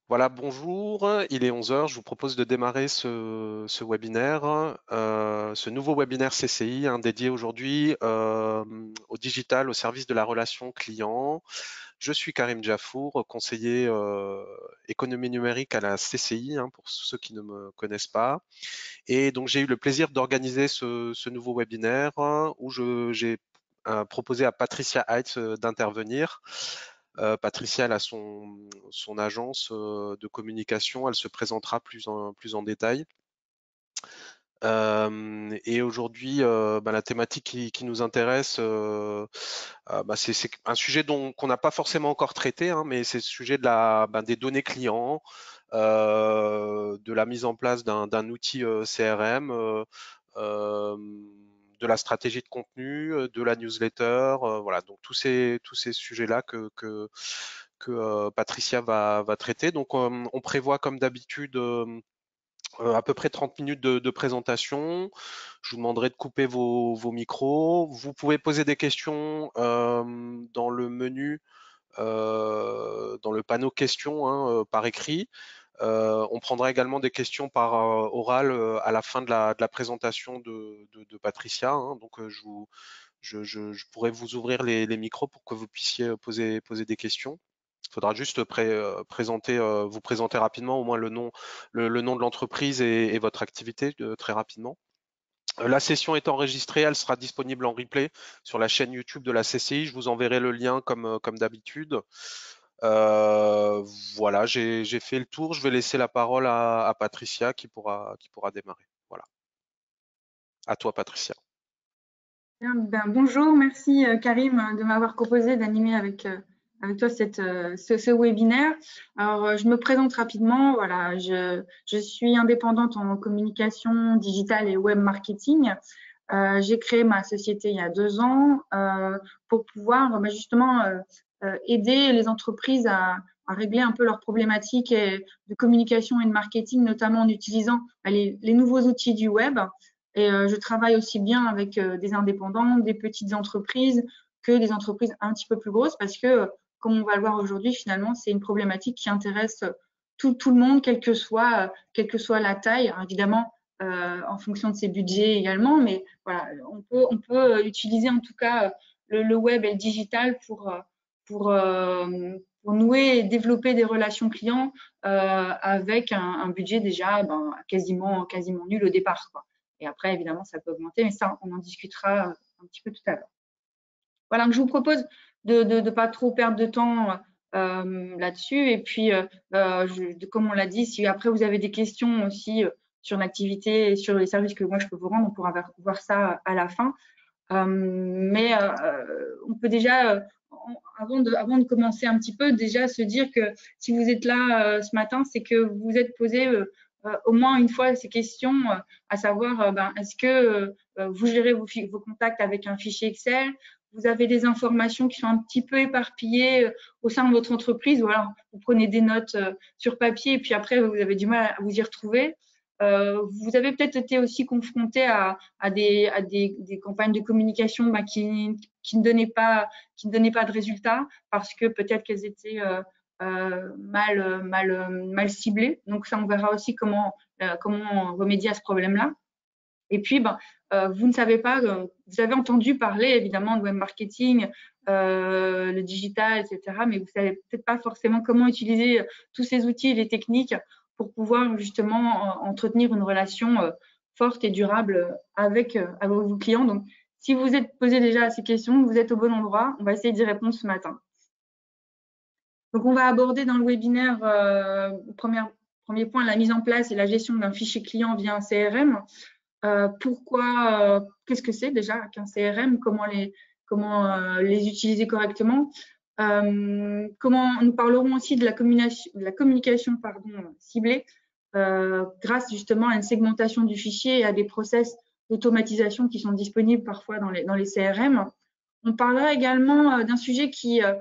Voilà, bonjour, il est 11 heures. Je vous propose de démarrer ce webinaire, ce nouveau webinaire CCI, hein, dédié aujourd'hui au digital, au service de la relation client. Je suis Karim Djafour, conseiller économie numérique à la CCI, hein, pour ceux qui ne me connaissent pas. Et donc j'ai eu le plaisir d'organiser ce nouveau webinaire où j'ai proposé à Patricia Heitz d'intervenir. Patricia, elle a son agence de communication, elle se présentera plus en détail. Et aujourd'hui, la thématique qui nous intéresse, c'est un sujet qu'on n'a pas forcément encore traité, hein, mais c'est le sujet de des données clients, de la mise en place d'un outil CRM, de la stratégie de contenu, de la newsletter, voilà, donc tous ces sujets-là que Patricia va traiter. Donc on prévoit comme d'habitude à peu près 30 minutes de présentation. Je vous demanderai de couper vos micros. Vous pouvez poser des questions dans le menu, dans le panneau questions, hein, par écrit. On prendra également des questions par oral à la fin de la présentation de Patricia, hein. Donc je pourrais vous ouvrir les micros pour que vous puissiez poser des questions. Il faudra juste vous présenter rapidement, au moins le nom de l'entreprise et votre activité très rapidement. La session est enregistrée, elle sera disponible en replay sur la chaîne YouTube de la CCI. Je vous enverrai le lien comme d'habitude. Euh, voilà, j'ai fait le tour. Je vais laisser la parole à Patricia qui pourra démarrer. Voilà. À toi, Patricia. Bien, bonjour, merci Karim de m'avoir proposé d'animer avec toi ce webinaire. Alors, je me présente rapidement. Voilà, je suis indépendante en communication digitale et web marketing. J'ai créé ma société il y a 2 ans pour pouvoir justement aider les entreprises à régler un peu leurs problématiques de communication et de marketing, notamment en utilisant les nouveaux outils du web. Et je travaille aussi bien avec des indépendants, des petites entreprises que des entreprises un petit peu plus grosses parce que, comme on va le voir aujourd'hui, finalement, c'est une problématique qui intéresse tout le monde, quelle que soit la taille. Alors, évidemment, en fonction de ses budgets également, mais voilà, on peut utiliser en tout cas le web et le digital pour, pour nouer et développer des relations clients avec un budget déjà quasiment nul au départ, quoi. Et après, évidemment, ça peut augmenter, mais ça, on en discutera un petit peu tout à l'heure. Voilà, donc je vous propose de ne pas trop perdre de temps là-dessus. Et puis, comme on l'a dit, si après vous avez des questions aussi sur l'activité et sur les services que moi je peux vous rendre, on pourra voir ça à la fin. Mais on peut déjà, avant de commencer un petit peu, déjà se dire que si vous êtes là ce matin, c'est que vous vous êtes posé au moins une fois ces questions, à savoir, est-ce que vous gérez vos contacts avec un fichier Excel? Vous avez des informations qui sont un petit peu éparpillées au sein de votre entreprise, ou alors vous prenez des notes sur papier et puis après vous avez du mal à vous y retrouver. Vous avez peut-être été aussi confronté à des campagnes de communication qui ne donnaient pas de résultats parce que peut-être qu'elles étaient mal ciblées. Donc ça, on verra aussi comment remédier à ce problème-là. Et puis, vous ne savez pas, vous avez entendu parler évidemment de web marketing, le digital, etc., mais vous ne savez peut-être pas forcément comment utiliser tous ces outils et les techniques pour pouvoir justement entretenir une relation forte et durable avec vos clients. Donc, si vous êtes posé déjà ces questions, vous êtes au bon endroit. On va essayer d'y répondre ce matin. Donc, on va aborder dans le webinaire, premier point, la mise en place et la gestion d'un fichier client via un CRM. Qu'est-ce que c'est déjà qu'un CRM, comment les utiliser correctement. Nous parlerons aussi de la communication ciblée grâce justement à une segmentation du fichier et à des process d'automatisation qui sont disponibles parfois dans les CRM. On parlera également d'un sujet qui est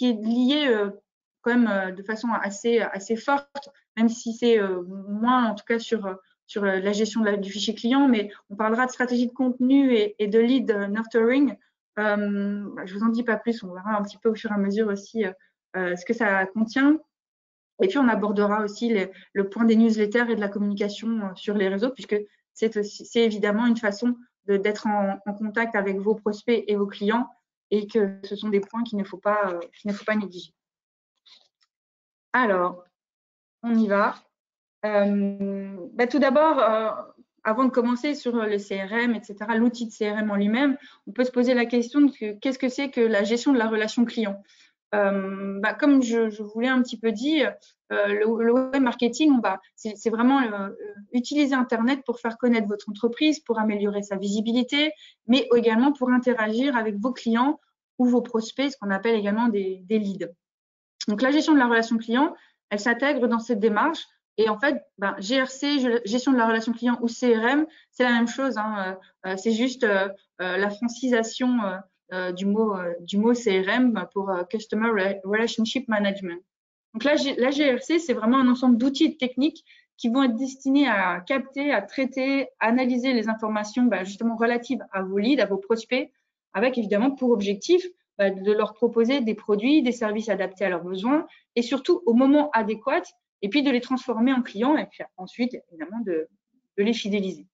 lié quand même de façon assez forte, même si c'est moins en tout cas sur la gestion du fichier client, mais on parlera de stratégie de contenu et de lead nurturing. Je vous en dis pas plus, on verra un petit peu au fur et à mesure aussi ce que ça contient. Et puis, on abordera aussi le point des newsletters et de la communication sur les réseaux, puisque c'est évidemment une façon d'être en contact avec vos prospects et vos clients, et que ce sont des points qu'il ne faut pas négliger. Alors, on y va. Tout d'abord, avant de commencer sur le CRM, etc., l'outil de CRM en lui-même, on peut se poser la question de qu'est-ce que c'est que la gestion de la relation client. Comme je vous l'ai un petit peu dit, le web marketing, c'est vraiment utiliser Internet pour faire connaître votre entreprise, pour améliorer sa visibilité, mais également pour interagir avec vos clients ou vos prospects, ce qu'on appelle également des leads. Donc, la gestion de la relation client, elle s'intègre dans cette démarche. Et en fait, GRC, gestion de la relation client ou CRM, c'est la même chose. C'est juste la francisation du mot CRM pour Customer Relationship Management. Donc la GRC, c'est vraiment un ensemble d'outils techniques qui vont être destinés à capter, à traiter, à analyser les informations justement relatives à vos leads, à vos prospects, avec évidemment pour objectif de leur proposer des produits, des services adaptés à leurs besoins et surtout au moment adéquat, et puis de les transformer en clients et puis ensuite évidemment de les fidéliser.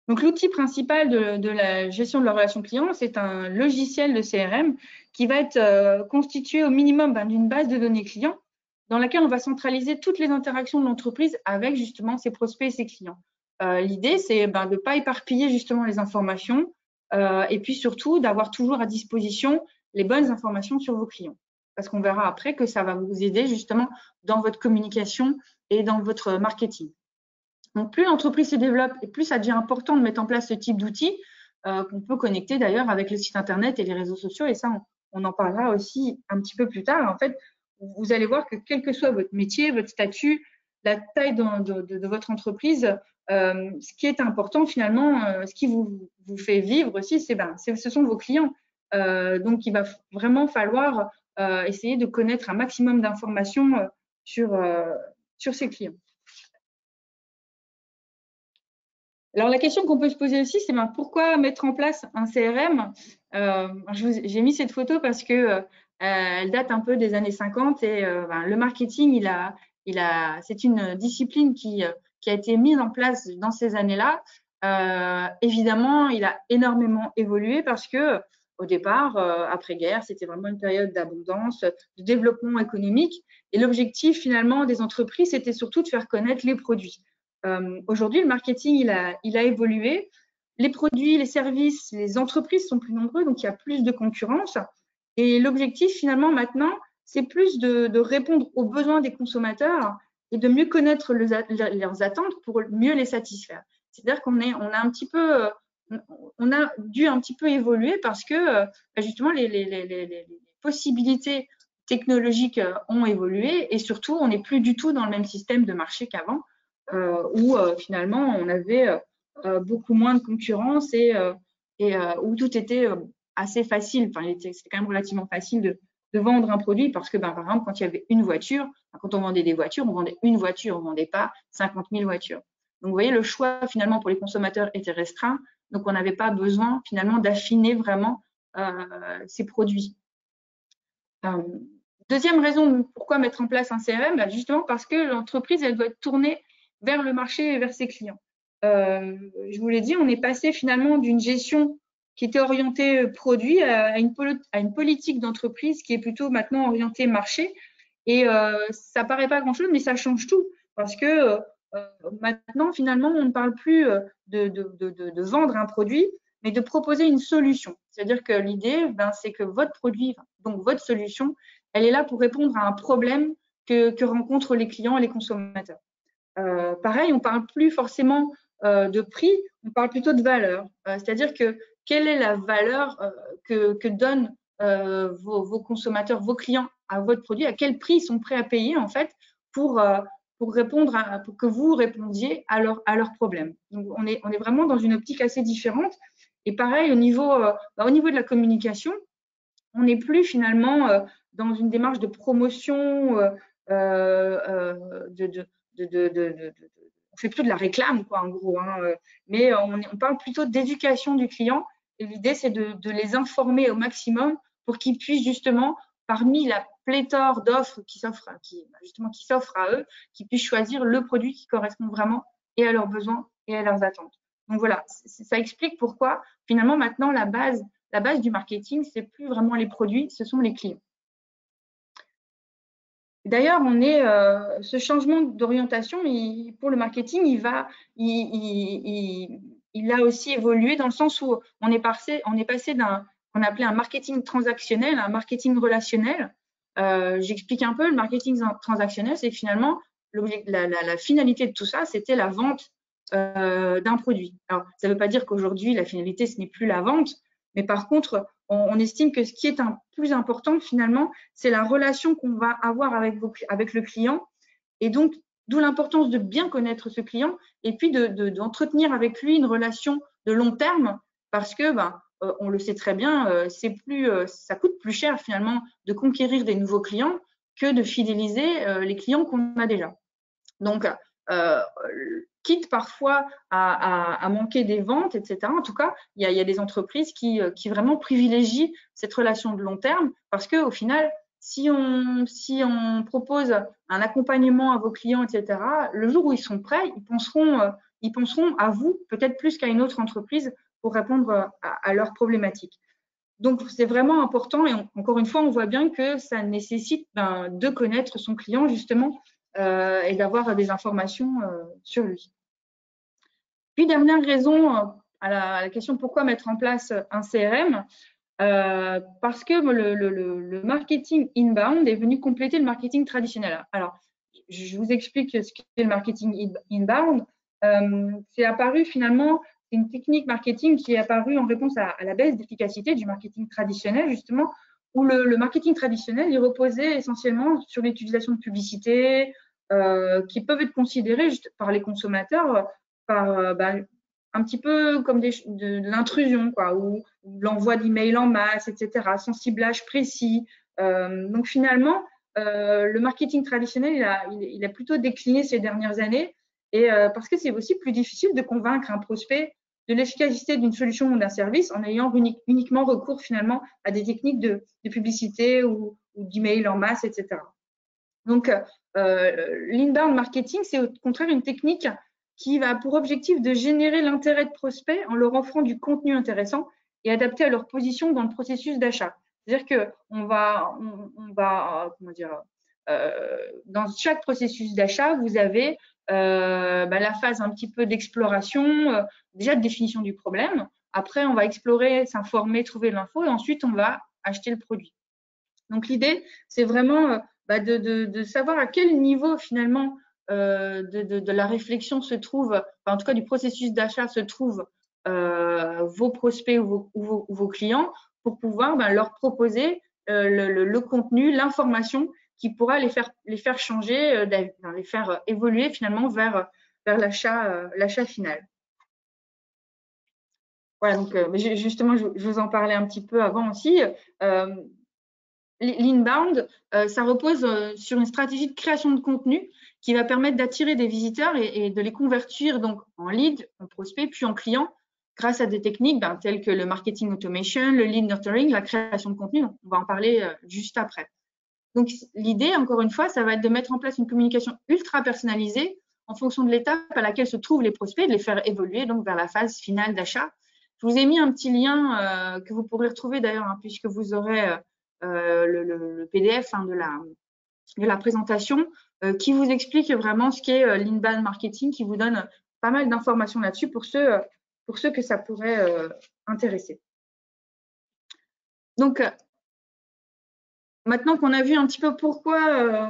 Donc, l'outil principal de la gestion de la relation client, c'est un logiciel de CRM qui va être constitué au minimum d'une base de données clients dans laquelle on va centraliser toutes les interactions de l'entreprise avec justement ses prospects et ses clients. L'idée, c'est de ne pas éparpiller justement les informations et puis surtout d'avoir toujours à disposition les bonnes informations sur vos clients. Parce qu'on verra après que ça va vous aider justement dans votre communication et dans votre marketing. Donc, plus l'entreprise se développe et plus ça devient important de mettre en place ce type d'outils qu'on peut connecter d'ailleurs avec le site Internet et les réseaux sociaux. Et ça, on en parlera aussi un petit peu plus tard. En fait, vous allez voir que quel que soit votre métier, votre statut, la taille de votre entreprise, ce qui est important finalement, ce qui vous fait vivre aussi, ce sont vos clients. Donc, il va vraiment falloir essayer de connaître un maximum d'informations sur ces clients. Alors, la question qu'on peut se poser aussi, c'est pourquoi mettre en place un CRM? J'ai mis cette photo parce que elle date un peu des années 50 et le marketing, c'est une discipline qui a été mise en place dans ces années-là. Évidemment, il a énormément évolué parce que au départ, après-guerre, c'était vraiment une période d'abondance, de développement économique. Et l'objectif finalement des entreprises, c'était surtout de faire connaître les produits. Aujourd'hui, le marketing, il a évolué. Les produits, les services, les entreprises sont plus nombreux, donc il y a plus de concurrence. Et l'objectif, finalement, maintenant, c'est plus de répondre aux besoins des consommateurs et de mieux connaître leurs attentes pour mieux les satisfaire. C'est-à-dire qu'on a dû un petit peu évoluer parce que justement les possibilités technologiques ont évolué et surtout, on n'est plus du tout dans le même système de marché qu'avant. Où finalement on avait beaucoup moins de concurrence et où tout était assez facile. Enfin, c'était quand même relativement facile de vendre un produit parce que, par exemple, quand il y avait une voiture, quand on vendait des voitures, on vendait une voiture, on ne vendait pas 50 000 voitures. Donc, vous voyez, le choix finalement pour les consommateurs était restreint. Donc, on n'avait pas besoin finalement d'affiner vraiment ces produits. Deuxième raison pourquoi mettre en place un CRM, justement parce que l'entreprise, elle doit être tournée vers le marché et vers ses clients. Je vous l'ai dit, on est passé finalement d'une gestion qui était orientée produit à une politique d'entreprise qui est plutôt maintenant orientée marché. Et ça paraît pas grand-chose, mais ça change tout parce que maintenant, finalement, on ne parle plus de vendre un produit, mais de proposer une solution. C'est-à-dire que l'idée, c'est que votre produit, donc votre solution, elle est là pour répondre à un problème que rencontrent les clients et les consommateurs. Pareil, on ne parle plus forcément de prix, on parle plutôt de valeur. C'est-à-dire que quelle est la valeur que donnent vos consommateurs, vos clients à votre produit, à quel prix ils sont prêts à payer en fait pour répondre pour que vous répondiez à leurs problèmes. Donc, on est vraiment dans une optique assez différente. Et pareil, au niveau de la communication, on n'est plus finalement dans une démarche de promotion, on fait plus de la réclame, quoi, en gros, mais on parle plutôt d'éducation du client. Et l'idée, c'est de les informer au maximum pour qu'ils puissent justement, parmi la pléthore d'offres qui s'offrent à eux, qu'ils puissent choisir le produit qui correspond vraiment et à leurs besoins et à leurs attentes. Donc voilà, ça explique pourquoi finalement maintenant la base du marketing, c'est plus vraiment les produits, ce sont les clients. D'ailleurs, ce changement d'orientation pour le marketing, il a aussi évolué dans le sens où on est passé d'un qu'on appelait un marketing transactionnel à un marketing relationnel. J'explique un peu. Le marketing transactionnel, c'est que finalement la finalité de tout ça, c'était la vente d'un produit. Alors, ça ne veut pas dire qu'aujourd'hui la finalité ce n'est plus la vente, mais par contre, on estime que ce qui est plus important finalement, c'est la relation qu'on va avoir avec le client. Et donc, d'où l'importance de bien connaître ce client et puis d'entretenir avec lui une relation de long terme parce que, on le sait très bien, ça coûte plus cher finalement de conquérir des nouveaux clients que de fidéliser les clients qu'on a déjà. Donc, quitte parfois à manquer des ventes, etc. En tout cas, il y a des entreprises qui vraiment privilégient cette relation de long terme parce qu'au final, si on propose un accompagnement à vos clients, etc., le jour où ils sont prêts, ils penseront à vous peut-être plus qu'à une autre entreprise pour répondre à leurs problématiques. Donc, c'est vraiment important et encore une fois, on voit bien que ça nécessite de connaître son client justement et d'avoir des informations sur lui. Puis, dernière raison à la question pourquoi mettre en place un CRM, parce que le marketing inbound est venu compléter le marketing traditionnel. Alors, je vous explique ce qu'est le marketing inbound. C'est apparu finalement, c'est une technique marketing qui est apparue en réponse à la baisse d'efficacité du marketing traditionnel, justement, où le marketing traditionnel, il reposait essentiellement sur l'utilisation de publicités qui peuvent être considérées par les consommateurs un petit peu comme de l'intrusion, quoi, ou l'envoi d'emails en masse, etc., sans ciblage précis. Donc finalement, le marketing traditionnel, il a plutôt décliné ces dernières années, et parce que c'est aussi plus difficile de convaincre un prospect de l'efficacité d'une solution ou d'un service en ayant uniquement recours finalement à des techniques de publicité ou d'email en masse, etc. Donc, l'inbound marketing, c'est au contraire une technique qui va pour objectif de générer l'intérêt de prospects en leur offrant du contenu intéressant et adapté à leur position dans le processus d'achat. C'est-à-dire qu'on va, comment dire, dans chaque processus d'achat, vous avez la phase un petit peu d'exploration, déjà de définition du problème. Après, on va explorer, s'informer, trouver l'info et ensuite, on va acheter le produit. Donc, l'idée, c'est vraiment de savoir à quel niveau finalement de la réflexion se trouve, enfin, en tout cas du processus d'achat se trouvent vos prospects ou vos clients pour pouvoir leur proposer le contenu, l'information qui pourra les faire changer, les faire évoluer finalement vers l'achat final. Voilà, donc justement, je vous en parlais un petit peu avant aussi. L'inbound, ça repose sur une stratégie de création de contenu qui va permettre d'attirer des visiteurs et de les convertir donc en leads, en prospects, puis en clients grâce à des techniques telles que le marketing automation, le lead nurturing, la création de contenu. On va en parler juste après. Donc, l'idée, encore une fois, ça va être de mettre en place une communication ultra personnalisée en fonction de l'étape à laquelle se trouvent les prospects, de les faire évoluer donc vers la phase finale d'achat. Je vous ai mis un petit lien que vous pourrez retrouver d'ailleurs, puisque vous aurez le PDF de la présentation qui vous explique vraiment ce qu'est l'inbound marketing, qui vous donne pas mal d'informations là-dessus pour ceux que ça pourrait intéresser. Donc, maintenant qu'on a vu un petit peu pourquoi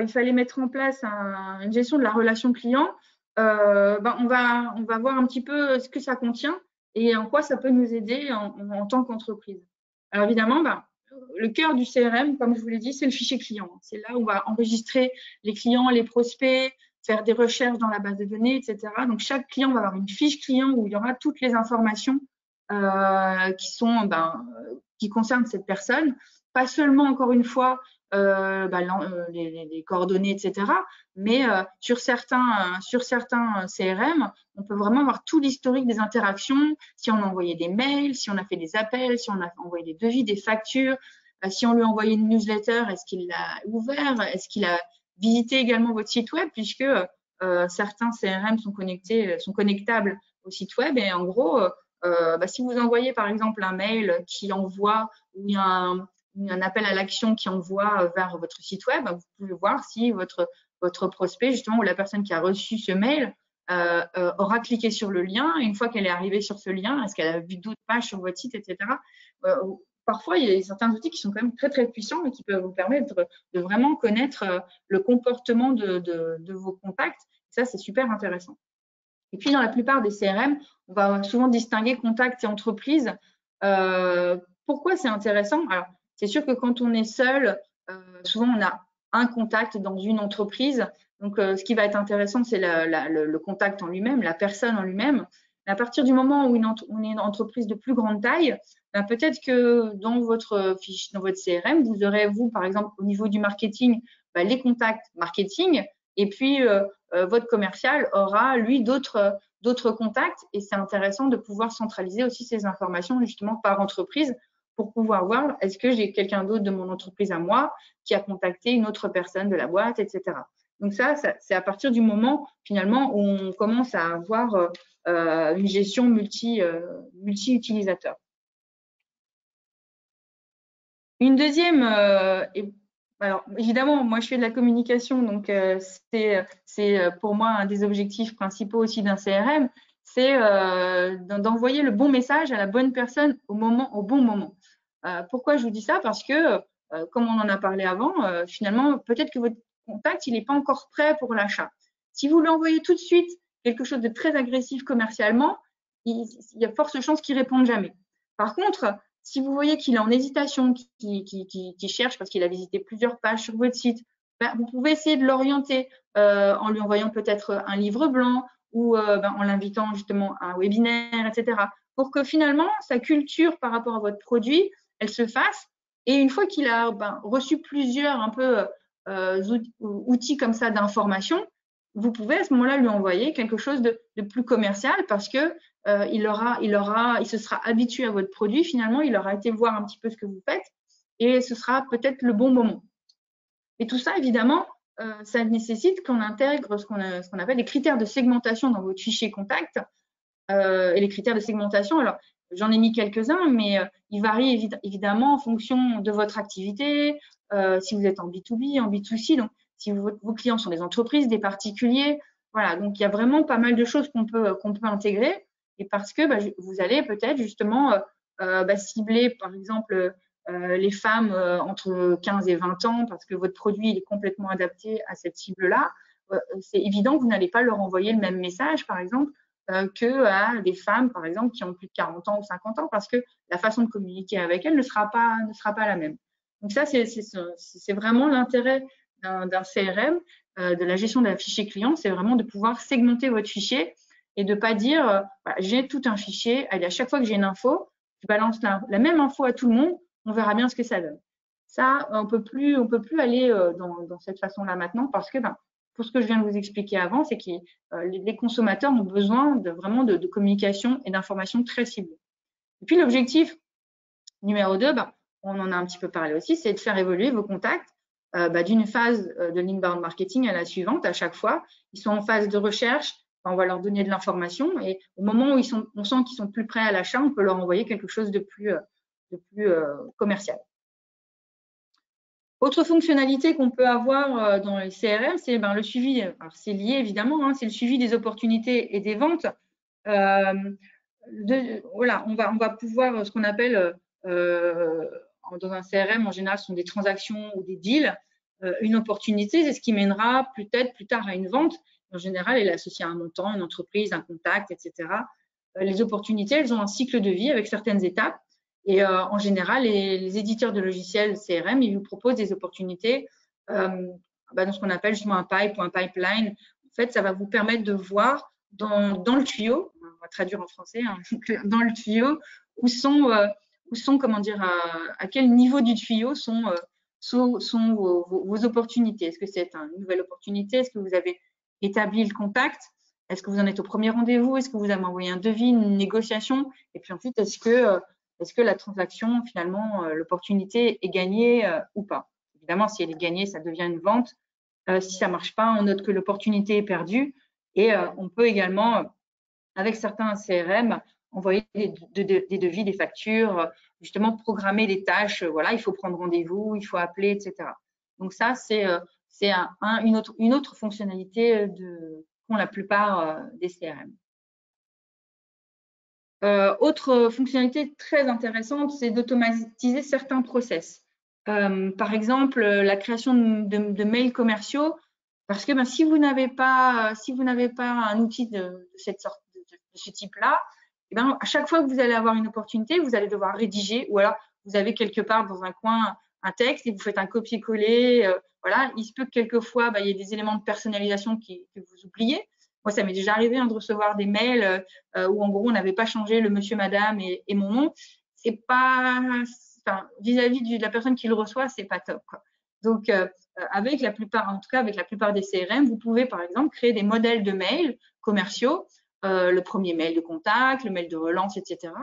il fallait mettre en place une gestion de la relation client, on va voir un petit peu ce que ça contient et en quoi ça peut nous aider en tant qu'entreprise. Alors évidemment, le cœur du CRM, comme je vous l'ai dit, c'est le fichier client. C'est là où on va enregistrer les clients, les prospects, faire des recherches dans la base de données, etc. Donc, chaque client va avoir une fiche client où il y aura toutes les informations qui concernent cette personne. Pas seulement, encore une fois, les coordonnées, etc. Mais sur certains CRM, on peut vraiment avoir tout l'historique des interactions, si on a envoyé des mails, si on a fait des appels, si on a envoyé des devis, des factures, si on lui a envoyé une newsletter, est-ce qu'il l'a ouvert? Est-ce qu'il a visité également votre site web? Puisque certains CRM sont connectables au site web. Et en gros, si vous envoyez par exemple un mail qui envoie ou il y a un appel à l'action qui envoie vers votre site web, vous pouvez voir si votre prospect, justement, ou la personne qui a reçu ce mail, aura cliqué sur le lien. Et une fois qu'elle est arrivée sur ce lien, est-ce qu'elle a vu d'autres pages sur votre site, etc. Parfois, il y a certains outils qui sont quand même très, très puissants et qui peuvent vous permettre de vraiment connaître le comportement de vos contacts. Ça, c'est super intéressant. Et puis, dans la plupart des CRM, on va souvent distinguer contacts et entreprises. Pourquoi c'est intéressant? Alors, c'est sûr que quand on est seul, souvent, on a un contact dans une entreprise. Donc, ce qui va être intéressant, c'est le contact en lui-même, la personne en lui-même. À partir du moment où on est une entreprise de plus grande taille, peut-être que dans votre fiche, dans votre CRM, vous aurez, vous, par exemple, au niveau du marketing, les contacts marketing, et puis votre commercial aura, lui, d'autres contacts. Et c'est intéressant de pouvoir centraliser aussi ces informations, justement, par entreprise, pour pouvoir voir, est-ce que j'ai quelqu'un d'autre de mon entreprise à moi qui a contacté une autre personne de la boîte, etc. Donc ça c'est à partir du moment, finalement, où on commence à avoir une gestion multi-utilisateur. Une deuxième, alors évidemment, moi je fais de la communication, donc c'est pour moi un des objectifs principaux aussi d'un CRM, c'est d'envoyer le bon message à la bonne personne au bon moment. Pourquoi je vous dis ça? Parce que, comme on en a parlé avant, finalement, peut-être que votre contact, il n'est pas encore prêt pour l'achat. Si vous lui envoyez tout de suite quelque chose de très agressif commercialement, il y a forte chance qu'il ne réponde jamais. Par contre, si vous voyez qu'il est en hésitation, qu'il cherche parce qu'il a visité plusieurs pages sur votre site, vous pouvez essayer de l'orienter en lui envoyant peut-être un livre blanc ou en l'invitant justement à un webinaire, etc. Pour que finalement, sa culture par rapport à votre produit, elle se fasse. Et une fois qu'il a reçu plusieurs un peu outils comme ça d'information, vous pouvez à ce moment-là lui envoyer quelque chose de plus commercial parce que il se sera habitué à votre produit. Finalement, il aura été voir un petit peu ce que vous faites et ce sera peut-être le bon moment. Et tout ça, évidemment, ça nécessite qu'on intègre ce qu'on appelle des critères de segmentation dans votre fichier contact. Et les critères de segmentation, alors j'en ai mis quelques-uns, mais ils varient évidemment en fonction de votre activité, si vous êtes en B2B, en B2C, donc si vos clients sont des entreprises, des particuliers, voilà, donc il y a vraiment pas mal de choses qu'on peut intégrer, et parce que vous allez peut-être justement cibler par exemple les femmes entre 15 et 20 ans, parce que votre produit il est complètement adapté à cette cible-là. C'est évident que vous n'allez pas leur envoyer le même message, par exemple, que à des femmes, par exemple, qui ont plus de 40 ans ou 50 ans, parce que la façon de communiquer avec elles ne sera pas la même. Donc ça, c'est vraiment l'intérêt d'un CRM, de la gestion d'un fichier client, c'est vraiment de pouvoir segmenter votre fichier et de ne pas dire j'ai tout un fichier, allez, à chaque fois que j'ai une info, je balance la même info à tout le monde, on verra bien ce que ça donne. Ça, on peut plus aller dans cette façon-là maintenant parce que pour ce que je viens de vous expliquer avant, c'est que les consommateurs ont besoin vraiment de communication et d'informations très ciblées. Et puis l'objectif numéro 2, on en a un petit peu parlé aussi, c'est de faire évoluer vos contacts d'une phase de l'inbound marketing à la suivante à chaque fois. Ils sont en phase de recherche, on va leur donner de l'information et au moment où on sent qu'ils sont plus prêts à l'achat, on peut leur envoyer quelque chose de plus commercial. Autre fonctionnalité qu'on peut avoir dans les CRM, c'est le suivi. Alors, c'est lié évidemment, c'est le suivi des opportunités et des ventes. Voilà, on va pouvoir ce qu'on appelle dans un CRM en général, ce sont des transactions ou des deals. Une opportunité, c'est ce qui mènera peut-être plus tard à une vente. En général, elle est associée à un montant, une entreprise, un contact, etc. Les opportunités, elles ont un cycle de vie avec certaines étapes. Et en général, les éditeurs de logiciels CRM, ils vous proposent des opportunités dans ce qu'on appelle justement un pipe ou un pipeline. En fait, ça va vous permettre de voir dans le tuyau, on va traduire en français, dans le tuyau, où sont comment dire, à quel niveau du tuyau sont vos opportunités. Est-ce que c'est une nouvelle opportunité? Est-ce que vous avez établi le contact? Est-ce que vous en êtes au premier rendez-vous? Est-ce que vous avez envoyé un devis, une négociation? Et puis ensuite, est-ce que est-ce que la transaction, finalement, l'opportunité est gagnée ou pas. Évidemment, si elle est gagnée, ça devient une vente. Si ça marche pas, on note que l'opportunité est perdue. Et on peut également, avec certains CRM, envoyer des devis, des factures, justement programmer des tâches. Voilà, il faut prendre rendez-vous, il faut appeler, etc. Donc ça, c'est une autre fonctionnalité qu'ont la plupart des CRM. Autre fonctionnalité très intéressante, c'est d'automatiser certains process. Par exemple, la création de mails commerciaux, parce que si vous n'avez pas un outil de cette sorte, de ce type-là, à chaque fois que vous allez avoir une opportunité, vous allez devoir rédiger, ou alors vous avez quelque part dans un coin un texte et vous faites un copier-coller. Voilà, il se peut que quelquefois, il y ait des éléments de personnalisation que vous oubliez. Moi, ça m'est déjà arrivé de recevoir des mails où en gros on n'avait pas changé le monsieur, madame et mon nom. C'est pas, vis-à-vis de la personne qui le reçoit, c'est pas top, quoi. Donc avec la plupart, en tout cas avec la plupart des CRM, vous pouvez par exemple créer des modèles de mails commerciaux, le premier mail de contact, le mail de relance, etc.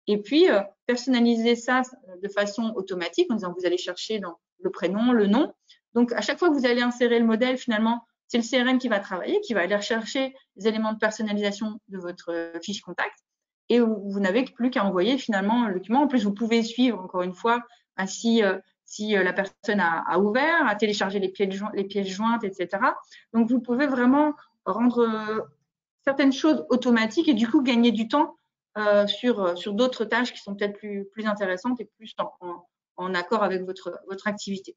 Et puis personnaliser ça de façon automatique en disant vous allez chercher dans le prénom, le nom. Donc à chaque fois que vous allez insérer le modèle, finalement, c'est le CRM qui va travailler, qui va aller rechercher les éléments de personnalisation de votre fiche contact et vous n'avez plus qu'à envoyer finalement le document. En plus, vous pouvez suivre encore une fois si la personne a ouvert, a téléchargé les pièces jointes, etc. Donc, vous pouvez vraiment rendre certaines choses automatiques et du coup gagner du temps sur d'autres tâches qui sont peut-être plus intéressantes et plus en accord avec votre activité.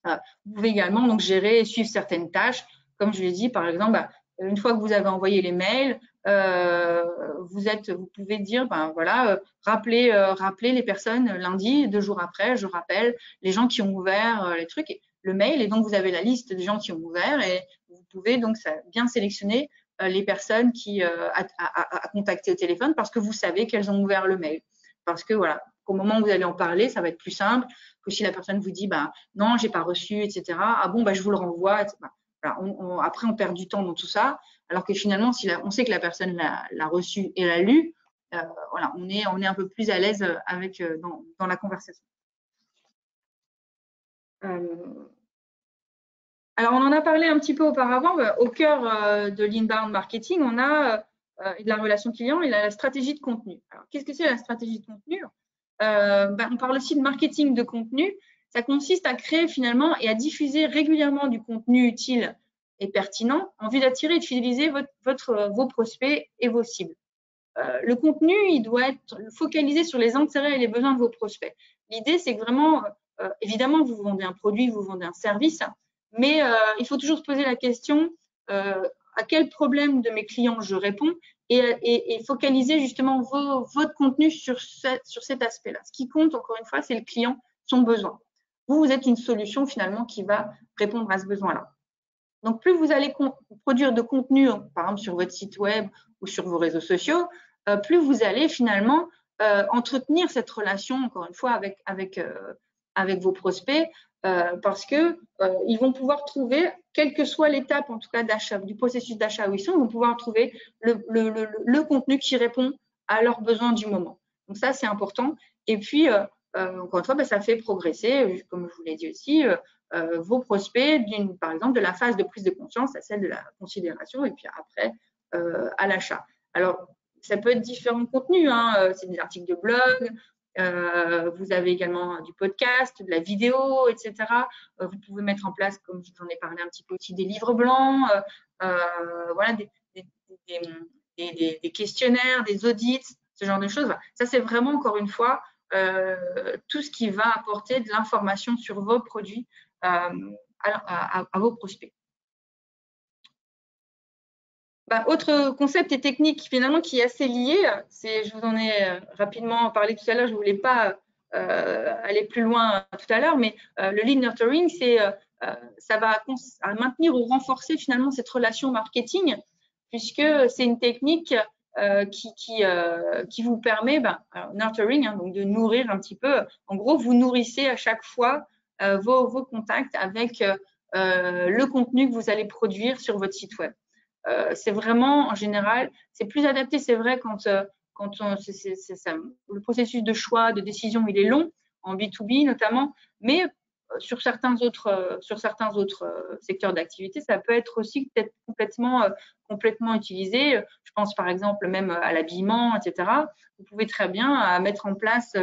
Vous pouvez également donc gérer et suivre certaines tâches. Comme je l'ai dit, par exemple, une fois que vous avez envoyé les mails, vous pouvez dire, voilà, rappelez les personnes lundi, 2 jours après, je rappelle les gens qui ont ouvert les trucs, le mail, et donc vous avez la liste des gens qui ont ouvert et vous pouvez donc bien sélectionner les personnes à contacter au téléphone parce que vous savez qu'elles ont ouvert le mail. Parce que voilà, au moment où vous allez en parler, ça va être plus simple que si la personne vous dit non, j'ai pas reçu, etc. Ah bon, je vous le renvoie. Voilà, après, on perd du temps dans tout ça, alors que finalement, si on sait que la personne l'a reçu et l'a lu, voilà, on est un peu plus à l'aise avec dans la conversation. Alors, on en a parlé un petit peu auparavant. Au cœur de l'inbound marketing, on a de la relation client et la stratégie de contenu. Alors, qu'est-ce que c'est la stratégie de contenu? On parle aussi de marketing de contenu. Ça consiste à créer finalement et à diffuser régulièrement du contenu utile et pertinent en vue d'attirer et de fidéliser vos prospects et vos cibles. Le contenu, il doit être focalisé sur les intérêts et les besoins de vos prospects. L'idée, c'est que vraiment, évidemment, vous vendez un produit, vous vendez un service, mais il faut toujours se poser la question à quel problème de mes clients je réponds et focaliser justement votre contenu sur cet aspect-là. Ce qui compte, encore une fois, c'est le client, son besoin. Vous êtes une solution finalement qui va répondre à ce besoin-là. Donc, plus vous allez produire de contenu, par exemple sur votre site web ou sur vos réseaux sociaux, plus vous allez finalement entretenir cette relation, encore une fois, avec vos prospects, parce que ils vont pouvoir trouver, quelle que soit l'étape, en tout cas d'achat, du processus d'achat où ils sont, ils vont pouvoir trouver le contenu qui répond à leurs besoins du moment. Donc ça, c'est important. Et puis, encore une fois, ça fait progresser, comme je vous l'ai dit aussi, vos prospects, par exemple, de la phase de prise de conscience à celle de la considération et puis après à l'achat. Alors, ça peut être différents contenus, c'est des articles de blog, vous avez également du podcast, de la vidéo, etc. Vous pouvez mettre en place, comme j'en ai parlé un petit peu aussi, des livres blancs, voilà, des questionnaires, des audits, ce genre de choses. Ça, c'est vraiment, encore une fois, tout ce qui va apporter de l'information sur vos produits à vos prospects. Autre concept et technique finalement qui est assez lié, je vous en ai rapidement parlé tout à l'heure, je ne voulais pas aller plus loin tout à l'heure, mais le lead nurturing, ça va maintenir ou renforcer finalement cette relation marketing, puisque c'est une technique qui vous permet, nurturing, donc de nourrir un petit peu. En gros, vous nourrissez à chaque fois vos contacts avec le contenu que vous allez produire sur votre site web. C'est vraiment, en général, c'est plus adapté, c'est vrai, quand le processus de choix, de décision, il est long, en B2B notamment, mais sur certains autres secteurs d'activité, ça peut être aussi peut-être complètement utilisé. Je pense par exemple même à l'habillement, etc. Vous pouvez très bien mettre en place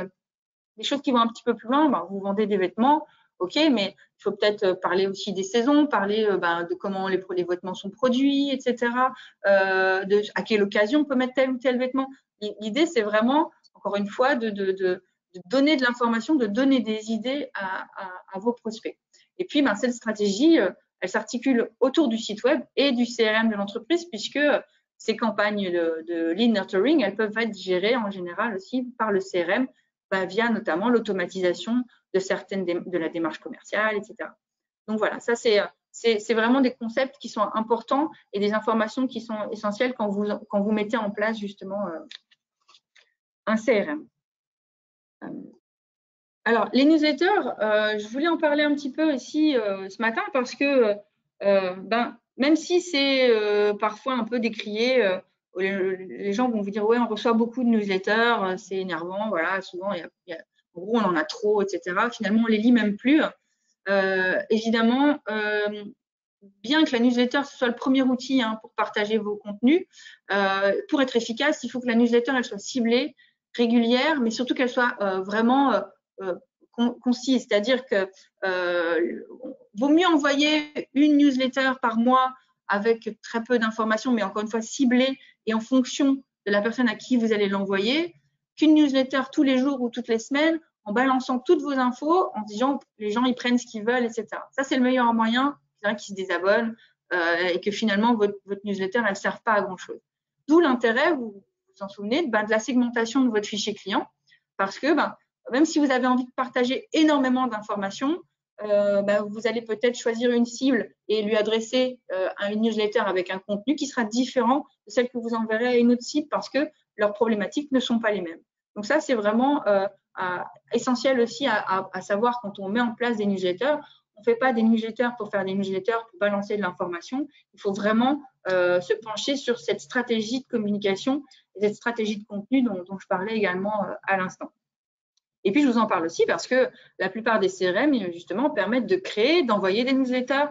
des choses qui vont un petit peu plus loin. Vous vendez des vêtements, ok, mais il faut peut-être parler aussi des saisons, parler de comment les vêtements sont produits, etc. À quelle occasion on peut mettre tel ou tel vêtement. L'idée, c'est vraiment, encore une fois, de donner de l'information, de donner des idées à vos prospects. Et puis, cette stratégie, elle s'articule autour du site web et du CRM de l'entreprise, puisque ces campagnes de lead nurturing, elles peuvent être gérées en général aussi par le CRM, via notamment l'automatisation de la démarche commerciale, etc. Donc voilà, ça c'est vraiment des concepts qui sont importants et des informations qui sont essentielles quand vous mettez en place justement un CRM. Alors, les newsletters, je voulais en parler un petit peu ici ce matin parce que même si c'est parfois un peu décrié, les gens vont vous dire ouais, on reçoit beaucoup de newsletters, c'est énervant, voilà, souvent en gros on en a trop, etc. Finalement, on les lit même plus. Évidemment, bien que la newsletter ce soit le premier outil pour partager vos contenus, pour être efficace, il faut que la newsletter elle soit ciblée, régulière, mais surtout qu'elle soit vraiment concise, c'est-à-dire que vaut mieux envoyer une newsletter par mois avec très peu d'informations, mais encore une fois ciblée et en fonction de la personne à qui vous allez l'envoyer, qu'une newsletter tous les jours ou toutes les semaines en balançant toutes vos infos, en disant les gens ils prennent ce qu'ils veulent, etc. Ça, c'est le meilleur moyen qui se désabonnent et que finalement votre newsletter elle ne sert pas à grand-chose. D'où l'intérêt, vous vous en souvenez, de la segmentation de votre fichier client, parce que même si vous avez envie de partager énormément d'informations, vous allez peut-être choisir une cible et lui adresser une newsletter avec un contenu qui sera différent de celle que vous enverrez à une autre cible parce que leurs problématiques ne sont pas les mêmes. Donc ça, c'est vraiment essentiel aussi à savoir quand on met en place des newsletters. On ne fait pas des newsletters pour faire des newsletters, pour balancer de l'information. Il faut vraiment se pencher sur cette stratégie de communication et cette stratégie de contenu dont je parlais également à l'instant. Et puis, je vous en parle aussi parce que la plupart des CRM, justement, permettent de créer, d'envoyer des newsletters,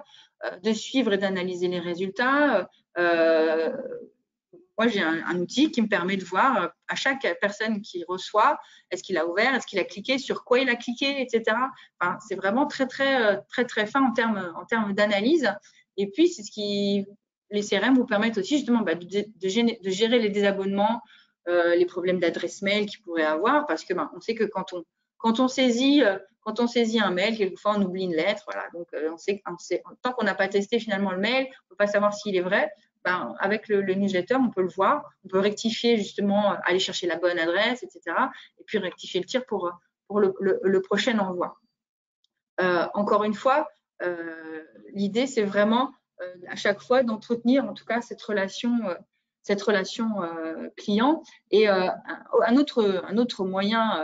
de suivre et d'analyser les résultats. Moi, j'ai un outil qui me permet de voir à chaque personne qui reçoit, est-ce qu'il a ouvert, est-ce qu'il a cliqué, sur quoi il a cliqué, etc. Enfin, c'est vraiment très fin en termes d'analyse. Et puis, c'est ce qui les CRM vous permettent aussi justement de gérer les désabonnements, les problèmes d'adresse mail qu'il pourrait avoir, parce que on sait que quand on saisit un mail, quelquefois on oublie une lettre, voilà. Donc on sait tant qu'on n'a pas testé finalement le mail, on ne peut pas savoir s'il est vrai. Avec le newsletter, on peut le voir, on peut rectifier justement, aller chercher la bonne adresse, etc. Et puis rectifier le tir pour le prochain envoi. Encore une fois, l'idée c'est vraiment à chaque fois d'entretenir en tout cas cette relation client. Et un autre moyen,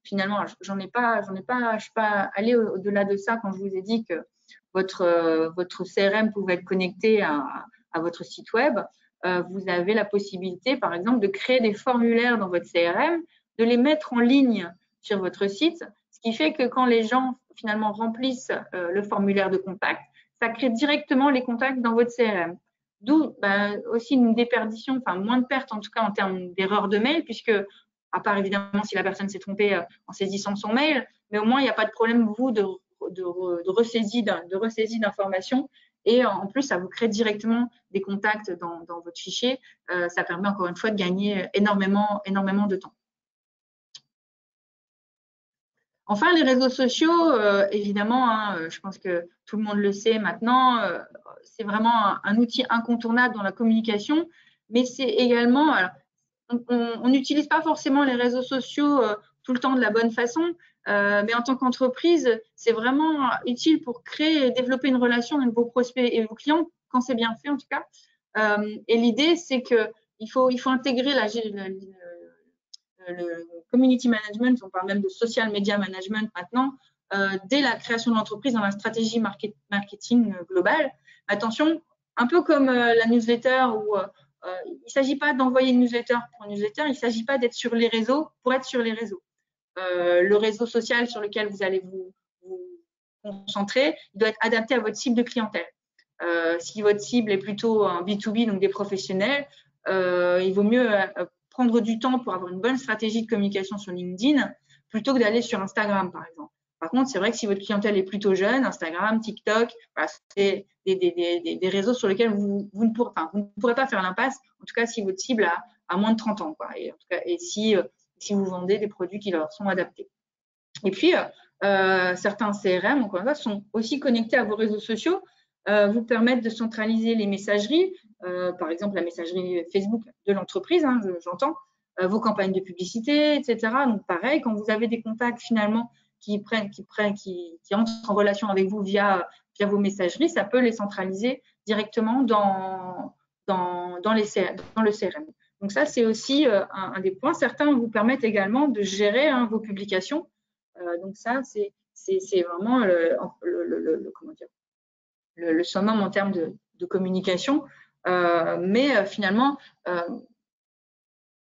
finalement, je suis pas allée au-delà de ça quand je vous ai dit que votre CRM pouvait être connecté à votre site web. Vous avez la possibilité, par exemple, de créer des formulaires dans votre CRM, de les mettre en ligne sur votre site, ce qui fait que quand les gens finalement remplissent le formulaire de contact, ça crée directement les contacts dans votre CRM. D'où aussi une déperdition, enfin moins de pertes en tout cas en termes d'erreurs de mail, puisque à part évidemment si la personne s'est trompée en saisissant son mail, mais au moins il n'y a pas de problème vous de ressaisie d'informations. Et en plus, ça vous crée directement des contacts dans votre fichier. Ça permet encore une fois de gagner énormément de temps. Enfin, les réseaux sociaux, évidemment, je pense que tout le monde le sait maintenant, c'est vraiment un outil incontournable dans la communication, mais c'est également, on n'utilise pas forcément les réseaux sociaux tout le temps de la bonne façon, mais en tant qu'entreprise, c'est vraiment utile pour créer et développer une relation avec vos prospects et vos clients, quand c'est bien fait en tout cas. Et l'idée, c'est qu'il faut intégrer le community management, on parle même de social media management maintenant, dès la création de l'entreprise dans la stratégie marketing globale. Attention, un peu comme la newsletter il ne s'agit pas d'envoyer une newsletter pour une newsletter, il ne s'agit pas d'être sur les réseaux pour être sur les réseaux. Le réseau social sur lequel vous allez vous concentrer, il doit être adapté à votre cible de clientèle. Si votre cible est plutôt un B2B, donc des professionnels, il vaut mieux prendre du temps pour avoir une bonne stratégie de communication sur LinkedIn plutôt que d'aller sur Instagram, par exemple. Par contre, c'est vrai que si votre clientèle est plutôt jeune, Instagram, TikTok, voilà, c'est des réseaux sur lesquels vous ne pourrez pas faire l'impasse, en tout cas si votre cible a moins de 30 ans. Quoi. Et, en tout cas, et si vous vendez des produits qui leur sont adaptés. Et puis, certains CRM, encore une fois, sont aussi connectés à vos réseaux sociaux, vous permettent de centraliser les messageries, par exemple la messagerie Facebook de l'entreprise, hein, j'entends, vos campagnes de publicité, etc. Donc, pareil, quand vous avez des contacts finalement qui entrent en relation avec vous via vos messageries, ça peut les centraliser directement dans le CRM. Donc ça, c'est aussi un des points. Certains vous permettent également de gérer vos publications. Donc ça, c'est vraiment comment dire, le summum en termes de communication. Mais finalement,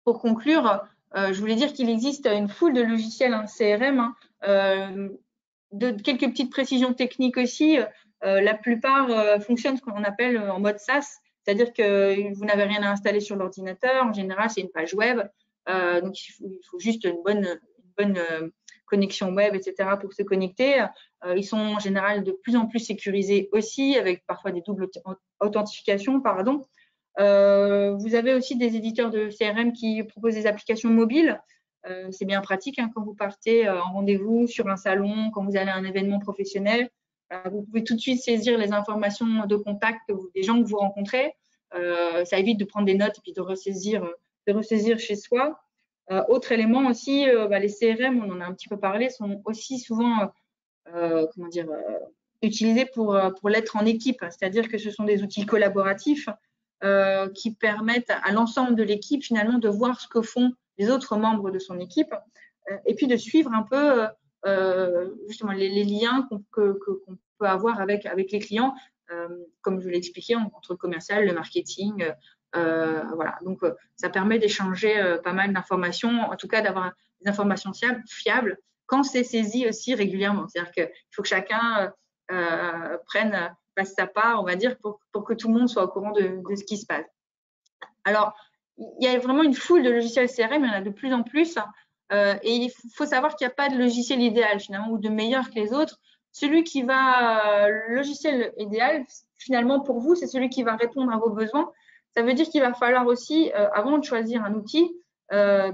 pour conclure, je voulais dire qu'il existe une foule de logiciels CRM, de quelques petites précisions techniques aussi. La plupart fonctionnent ce qu'on appelle en mode SaaS, c'est-à-dire que vous n'avez rien à installer sur l'ordinateur. En général, c'est une page web. Donc, il faut juste une bonne connexion web, etc. pour se connecter. Ils sont en général de plus en plus sécurisés aussi, avec parfois des doubles authentifications, pardon. Vous avez aussi des éditeurs de CRM qui proposent des applications mobiles. C'est bien pratique quand vous partez en rendez-vous sur un salon, quand vous allez à un événement professionnel. Vous pouvez tout de suite saisir les informations de contact des gens que vous rencontrez. Ça évite de prendre des notes et puis de ressaisir chez soi. Autre élément aussi, les CRM, on en a un petit peu parlé, sont aussi souvent utilisés pour l'être en équipe. C'est-à-dire que ce sont des outils collaboratifs qui permettent à l'ensemble de l'équipe finalement de voir ce que font les autres membres de son équipe et puis de suivre un peu justement les liens qu'on peut avoir avec les clients, comme je l'ai expliqué, entre le commercial, le marketing. Voilà, donc ça permet d'échanger pas mal d'informations, en tout cas d'avoir des informations fiables quand c'est saisi aussi régulièrement. C'est-à-dire qu'il faut que chacun fasse sa part, on va dire, pour que tout le monde soit au courant de ce qui se passe. Alors, il y a vraiment une foule de logiciels CRM, il y en a de plus en plus, et il faut savoir qu'il n'y a pas de logiciel idéal finalement ou de meilleur que les autres. Le logiciel idéal, finalement pour vous, c'est celui qui va répondre à vos besoins. Ça veut dire qu'il va falloir aussi, avant de choisir un outil, faire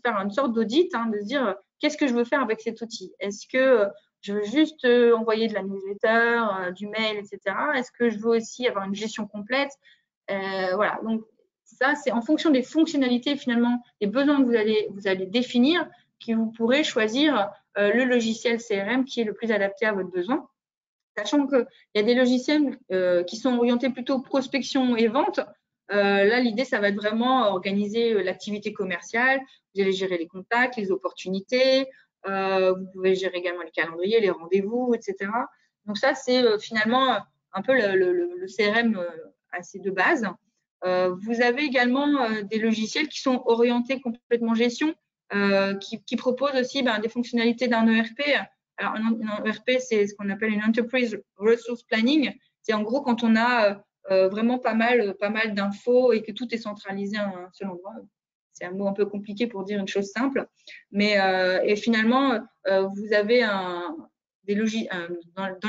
une sorte d'audit, de se dire qu'est-ce que je veux faire avec cet outil. Est-ce que je veux juste envoyer de la newsletter, du mail, etc. Est-ce que je veux aussi avoir une gestion complète? Voilà, donc ça, c'est en fonction des fonctionnalités, finalement, des besoins que vous allez définir, que vous pourrez choisir le logiciel CRM qui est le plus adapté à votre besoin. Sachant qu'il y a des logiciels qui sont orientés plutôt prospection et vente. Là, l'idée, ça va être vraiment organiser l'activité commerciale. Vous allez gérer les contacts, les opportunités. Vous pouvez gérer également les calendriers, les rendez-vous, etc. Donc ça, c'est finalement un peu le CRM assez de base. Vous avez également des logiciels qui sont orientés complètement gestion, qui proposent aussi des fonctionnalités d'un ERP. Alors, un ERP, c'est ce qu'on appelle une Enterprise Resource Planning. C'est en gros quand on a vraiment pas mal d'infos et que tout est centralisé à un seul endroit. C'est un mot un peu compliqué pour dire une chose simple. Mais et finalement, vous avez dans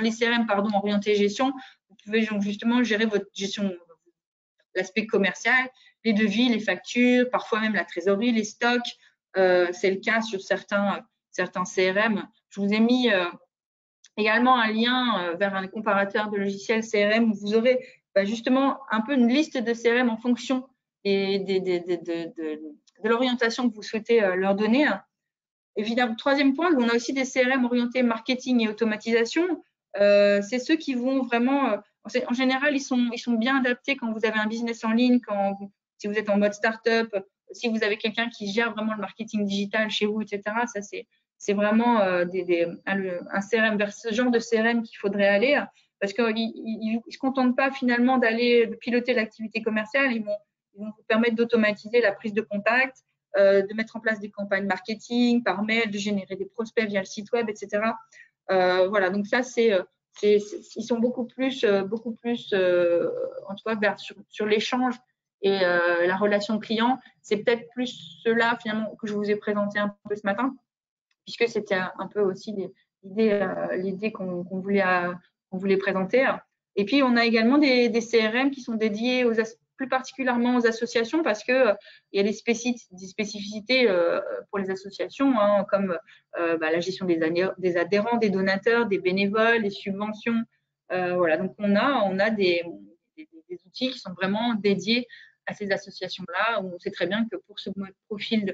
les CRM orientés gestion, vous pouvez donc justement gérer votre gestion, l'aspect commercial, les devis, les factures, parfois même la trésorerie, les stocks. C'est le cas sur certains CRM. Je vous ai mis également un lien vers un comparateur de logiciels CRM où vous aurez justement un peu une liste de CRM en fonction de l'orientation que vous souhaitez leur donner. Évidemment, troisième point, on a aussi des CRM orientés marketing et automatisation. C'est ceux qui vont vraiment, en général, ils sont bien adaptés quand vous avez un business en ligne, si vous êtes en mode startup, si vous avez quelqu'un qui gère vraiment le marketing digital chez vous, etc. Ça, c'est vraiment un CRM, vers ce genre de CRM qu'il faudrait aller. parce qu'ils ne se contentent pas finalement de piloter l'activité commerciale, ils vont vous permettre d'automatiser la prise de contact, de mettre en place des campagnes marketing par mail, de générer des prospects via le site web, etc. Voilà, donc ça, ils sont beaucoup plus en tout cas sur l'échange et la relation client. C'est peut-être plus cela finalement que je vous ai présenté un peu ce matin, puisque c'était un peu aussi l'idée qu'on voulait présenter. Et puis, on a également des CRM qui sont dédiés plus particulièrement aux associations, parce que il y a des spécificités pour les associations, hein, comme la gestion des adhérents, des donateurs, des bénévoles, des subventions. Voilà, donc on a des outils qui sont vraiment dédiés à ces associations-là, où on sait très bien que pour ce profil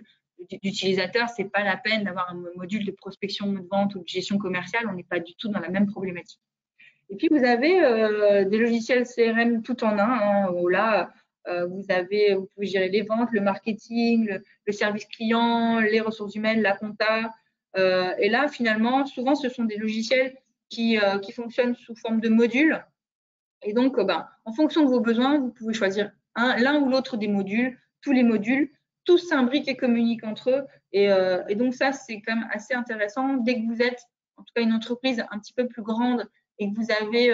d'utilisateur, c'est pas la peine d'avoir un module de prospection, de vente ou de gestion commerciale. On n'est pas du tout dans la même problématique. Et puis, vous avez des logiciels CRM tout en un, hein, où là, vous pouvez gérer les ventes, le marketing, le service client, les ressources humaines, la compta. Et là, finalement, souvent, ce sont des logiciels qui fonctionnent sous forme de modules. Et donc, en fonction de vos besoins, vous pouvez choisir l'un ou l'autre des modules, tous les modules, tous s'imbriquent et communiquent entre eux. Et donc, ça, c'est quand même assez intéressant. Dès que vous êtes, en tout cas, une entreprise un petit peu plus grande et que vous avez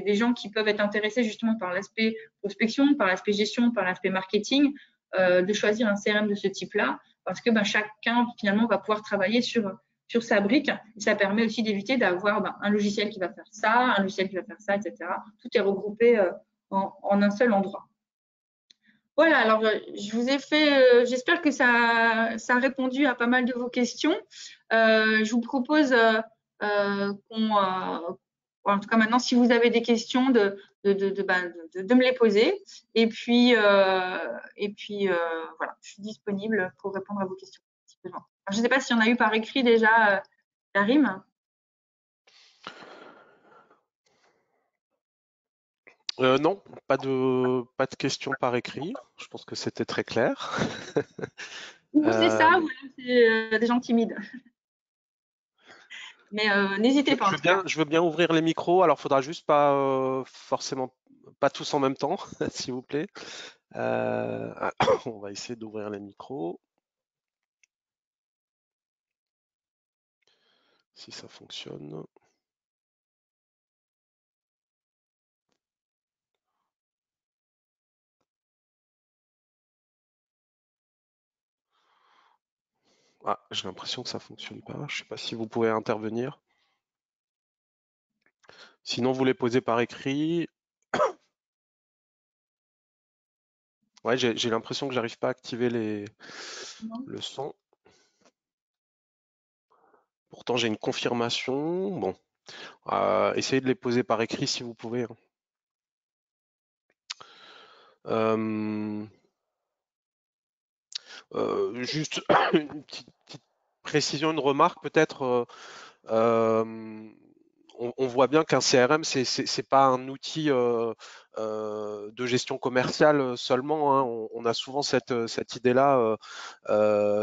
des gens qui peuvent être intéressés justement par l'aspect prospection, par l'aspect gestion, par l'aspect marketing, de choisir un CRM de ce type-là, parce que chacun, finalement, va pouvoir travailler sur sa brique. Et ça permet aussi d'éviter d'avoir un logiciel qui va faire ça, un logiciel qui va faire ça, etc. Tout est regroupé en un seul endroit. Voilà, alors je vous ai fait, j'espère que ça a répondu à pas mal de vos questions. Je vous propose en tout cas maintenant, si vous avez des questions, de me les poser. Et puis voilà, je suis disponible pour répondre à vos questions. Alors, je ne sais pas s'il y en a eu par écrit déjà, Karim. Non, pas de questions par écrit. Je pense que c'était très clair. Ou c'est ça, Euh, ou alors c'est des gens timides. Mais n'hésitez pas en tout cas. je veux bien ouvrir les micros. Alors, faudra juste pas forcément pas tous en même temps, s'il vous plaît. On va essayer d'ouvrir les micros. Si ça fonctionne. Ah, j'ai l'impression que ça fonctionne pas. Je sais pas si vous pouvez intervenir. Sinon, vous les posez par écrit. Ouais, j'ai l'impression que j'arrive pas à activer le son. Pourtant, j'ai une confirmation. Bon, essayez de les poser par écrit si vous pouvez, hein. Euh, juste une petite précision, une remarque peut-être. On voit bien qu'un CRM, c'est pas un outil de gestion commerciale seulement, hein. On a souvent cette idée-là.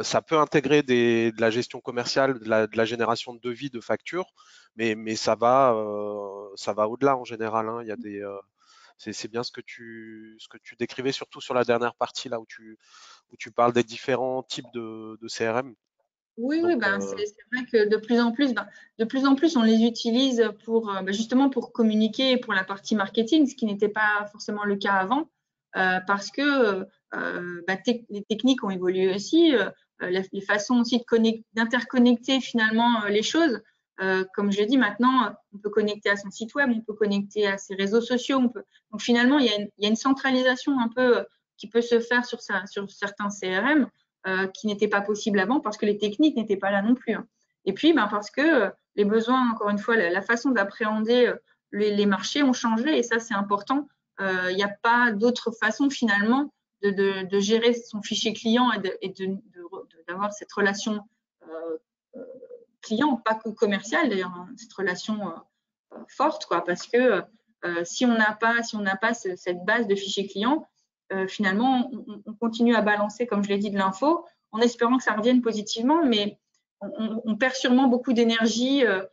Ça peut intégrer de la gestion commerciale, de la génération de devis, de factures, mais ça va au-delà en général, hein. Il y a c'est bien ce que tu décrivais, surtout sur la dernière partie là où tu parles des différents types de CRM. Oui, oui, Donc, c'est vrai que de plus en plus, on les utilise pour justement pour communiquer et pour la partie marketing, ce qui n'était pas forcément le cas avant, parce que les techniques ont évolué aussi, les façons aussi d'interconnecter finalement les choses. Comme je l'ai dit, maintenant, on peut connecter à son site web, on peut connecter à ses réseaux sociaux, donc finalement, il y a une centralisation un peu qui peut se faire sur certains CRM. Qui n'était pas possible avant parce que les techniques n'étaient pas là non plus, hein. Et puis, parce que les besoins, encore une fois, la façon d'appréhender les marchés ont changé et ça, c'est important. Il n'y a pas d'autre façon finalement de gérer son fichier client et d'avoir cette relation client, pas que commerciale d'ailleurs, hein, cette relation forte, quoi, parce que si on n'a pas cette base de fichier client, finalement, on continue à balancer, comme je l'ai dit, de l'info, en espérant que ça revienne positivement, mais on perd sûrement beaucoup d'énergie à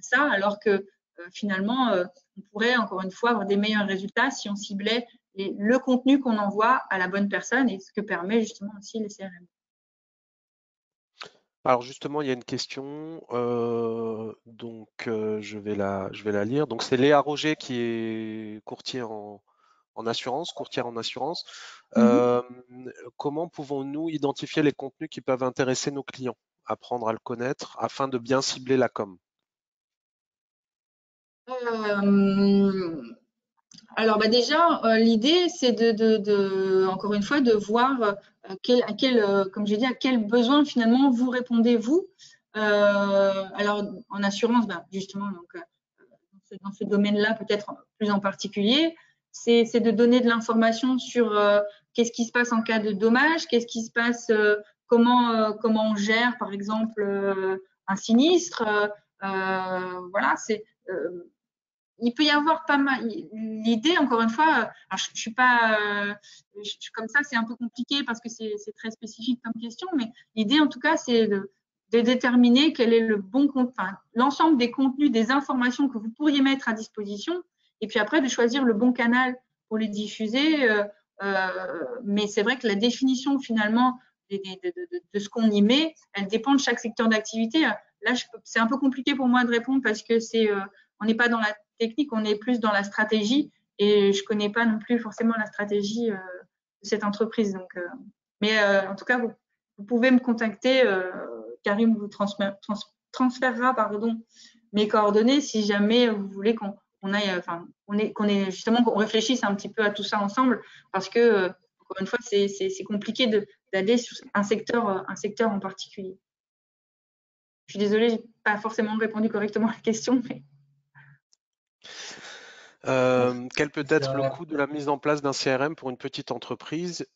ça, alors que finalement, on pourrait encore une fois avoir des meilleurs résultats si on ciblait le contenu qu'on envoie à la bonne personne, et ce que permet justement aussi les CRM. Alors justement, il y a une question, je vais la lire. Donc c'est Léa Roger qui est courtière en assurance. Mhm. Euh, Comment pouvons-nous identifier les contenus qui peuvent intéresser nos clients? Apprendre à le connaître afin de bien cibler la com. Euh, Alors bah déjà, l'idée c'est encore une fois de voir comme j'ai dit, à quel besoin finalement vous répondez vous. Alors en assurance, bah, justement, donc, dans ce domaine-là peut-être plus en particulier, c'est de donner de l'information sur qu'est-ce qui se passe en cas de dommage, qu'est-ce qui se passe, comment on gère par exemple un sinistre. Voilà, il peut y avoir pas mal. L'idée, encore une fois, alors je suis pas comme ça, c'est un peu compliqué parce que c'est très spécifique comme question, mais l'idée, en tout cas, c'est de déterminer quel est le bon contenu, enfin, l'ensemble des contenus, des informations que vous pourriez mettre à disposition, et puis après de choisir le bon canal pour les diffuser. Mais c'est vrai que la définition finalement de ce qu'on y met, elle dépend de chaque secteur d'activité. Là, c'est un peu compliqué pour moi de répondre parce que on n'est pas dans la technique, on est plus dans la stratégie, et je connais pas non plus forcément la stratégie de cette entreprise. Donc, mais en tout cas, vous pouvez me contacter. Karim vous transférera mes coordonnées si jamais vous voulez qu'on aille, enfin, qu'on ait justement qu'on réfléchisse un petit peu à tout ça ensemble, parce que encore une fois, c'est compliqué d'aller sur un secteur en particulier. Je suis désolée, j'ai pas forcément répondu correctement à la question, mais Quel peut être le coût de la mise en place d'un CRM pour une petite entreprise?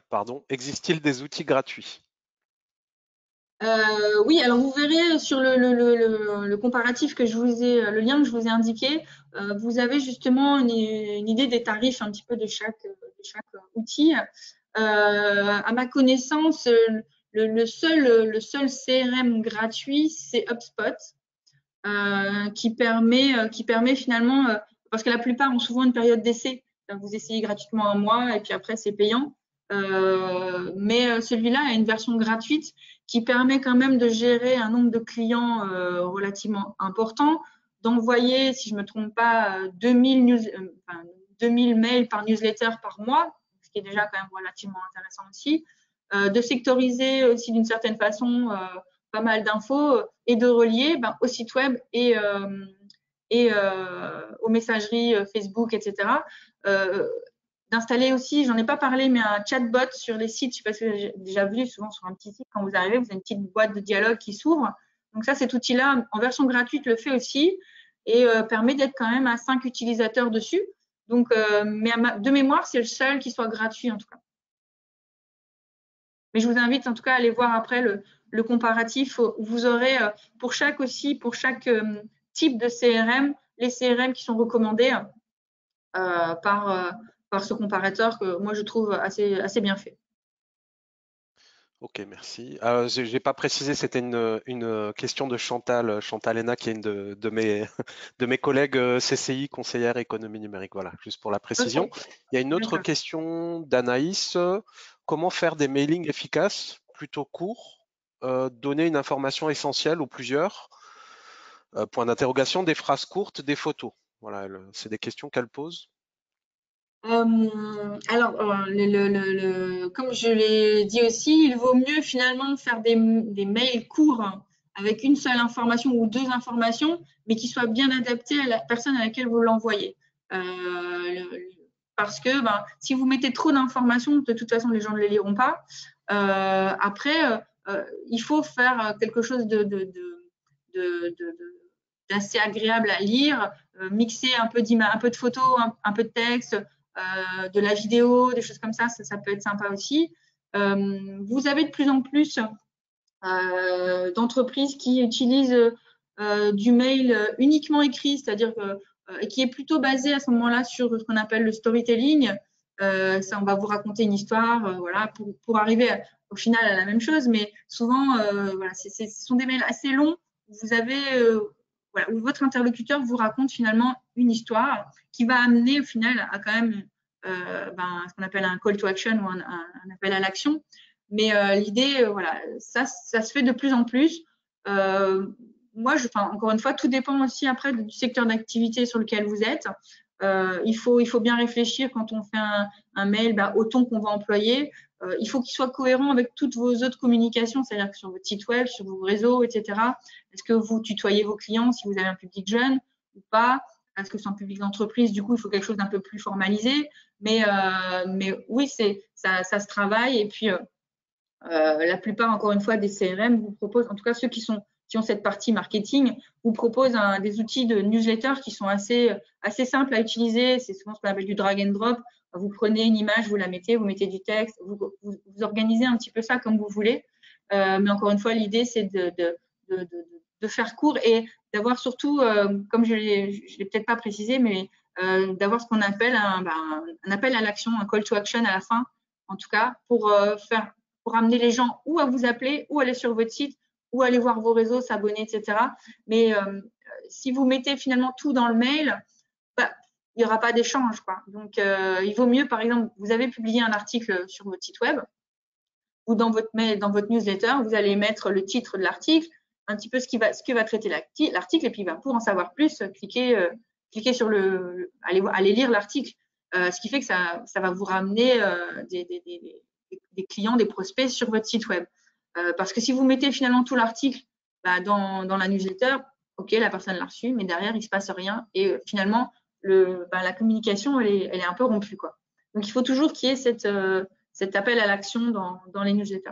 Pardon. Existe-t-il des outils gratuits? Oui, alors vous verrez sur le comparatif que le lien que je vous ai indiqué, vous avez justement une idée des tarifs un petit peu de chaque outil. À ma connaissance, le seul CRM gratuit, c'est HubSpot, qui permet finalement, parce que la plupart ont souvent une période d'essai. Donc vous essayez gratuitement un mois et puis après c'est payant. Mais celui-là a une version gratuite qui permet quand même de gérer un nombre de clients relativement important, d'envoyer, si je ne me trompe pas, 2000 mails par newsletter par mois, ce qui est déjà quand même relativement intéressant aussi, de sectoriser aussi d'une certaine façon pas mal d'infos, et de relier au site web et aux messageries Facebook, etc. D'installer aussi, j'en ai pas parlé, mais un chatbot sur les sites. Je sais pas si vous avez déjà vu, souvent sur un petit site, quand vous arrivez, vous avez une petite boîte de dialogue qui s'ouvre. Donc ça, cet outil-là, en version gratuite, le fait aussi, et permet d'être quand même à 5 utilisateurs dessus. Donc, mais de mémoire, c'est le seul qui soit gratuit en tout cas. Mais je vous invite en tout cas à aller voir après le comparatif où vous aurez pour chaque type de CRM, les CRM qui sont recommandés par ce comparateur que moi je trouve assez bien fait. Ok, merci. J'ai pas précisé, c'était une question de Chantal, Chantal Héna, qui est une de mes, de mes collègues CCI, conseillère économie numérique. Voilà, juste pour la précision. Ok, Il y a une autre d'accord. question d'Anaïs. Comment faire des mailings efficaces, plutôt courts, donner une information essentielle ou plusieurs, point d'interrogation, des phrases courtes, des photos. Voilà, c'est des questions qu'elle pose. Alors, comme je l'ai dit aussi, il vaut mieux finalement faire des mails courts, hein, avec une seule information ou deux informations, mais qui soient bien adaptés à la personne à laquelle vous l'envoyez. Parce que si vous mettez trop d'informations, de toute façon, les gens ne les liront pas. Après, il faut faire quelque chose d'assez agréable à lire, mixer un peu de photos, un peu de texte, de la vidéo, des choses comme ça peut être sympa aussi. Vous avez de plus en plus d'entreprises qui utilisent du mail uniquement écrit, c'est-à-dire qui est plutôt basé à ce moment-là sur ce qu'on appelle le storytelling. Ça, on va vous raconter une histoire, voilà, pour arriver au final à la même chose, mais souvent, voilà, ce sont des mails assez longs. Vous avez voilà, où votre interlocuteur vous raconte finalement une histoire qui va amener au final à quand même ce qu'on appelle un call to action ou un appel à l'action. Mais l'idée, voilà, ça se fait de plus en plus. Moi, encore une fois, tout dépend aussi après du secteur d'activité sur lequel vous êtes. Il faut bien réfléchir quand on fait un mail au ton qu'on va employer. Il faut qu'il soit cohérent avec toutes vos autres communications, c'est-à-dire que sur votre site web, sur vos réseaux, etc. Est-ce que vous tutoyez vos clients si vous avez un public jeune ou pas? Est-ce que c'est un public d'entreprise? Du coup, il faut quelque chose d'un peu plus formalisé. Mais oui, ça se travaille. Et puis, la plupart, encore une fois, des CRM vous proposent, en tout cas ceux qui ont cette partie marketing, vous proposent des outils de newsletter qui sont assez simples à utiliser. C'est souvent ce qu'on appelle du drag and drop. Vous prenez une image, vous la mettez, vous mettez du texte, vous organisez un petit peu ça comme vous voulez. Mais encore une fois, l'idée, c'est de faire court et d'avoir surtout, comme je ne l'ai peut-être pas précisé, mais d'avoir ce qu'on appelle un appel à l'action, un call to action à la fin, en tout cas, pour amener les gens ou à vous appeler, ou aller sur votre site, ou aller voir vos réseaux, s'abonner, etc. Mais si vous mettez finalement tout dans le mail, il n'y aura pas d'échange, quoi. Donc, il vaut mieux, par exemple, vous avez publié un article sur votre site web, ou dans votre mail, dans votre newsletter, vous allez mettre le titre de l'article, un petit peu ce que va traiter l'article, et puis pour en savoir plus, cliquez sur allez lire l'article, ce qui fait que ça va vous ramener des clients, des prospects sur votre site web. Parce que si vous mettez finalement tout l'article dans la newsletter, ok, la personne l'a reçu, mais derrière, il ne se passe rien. Et finalement, la communication, elle est un peu rompue, quoi. Donc, il faut toujours qu'il y ait cet appel à l'action dans les newsletters.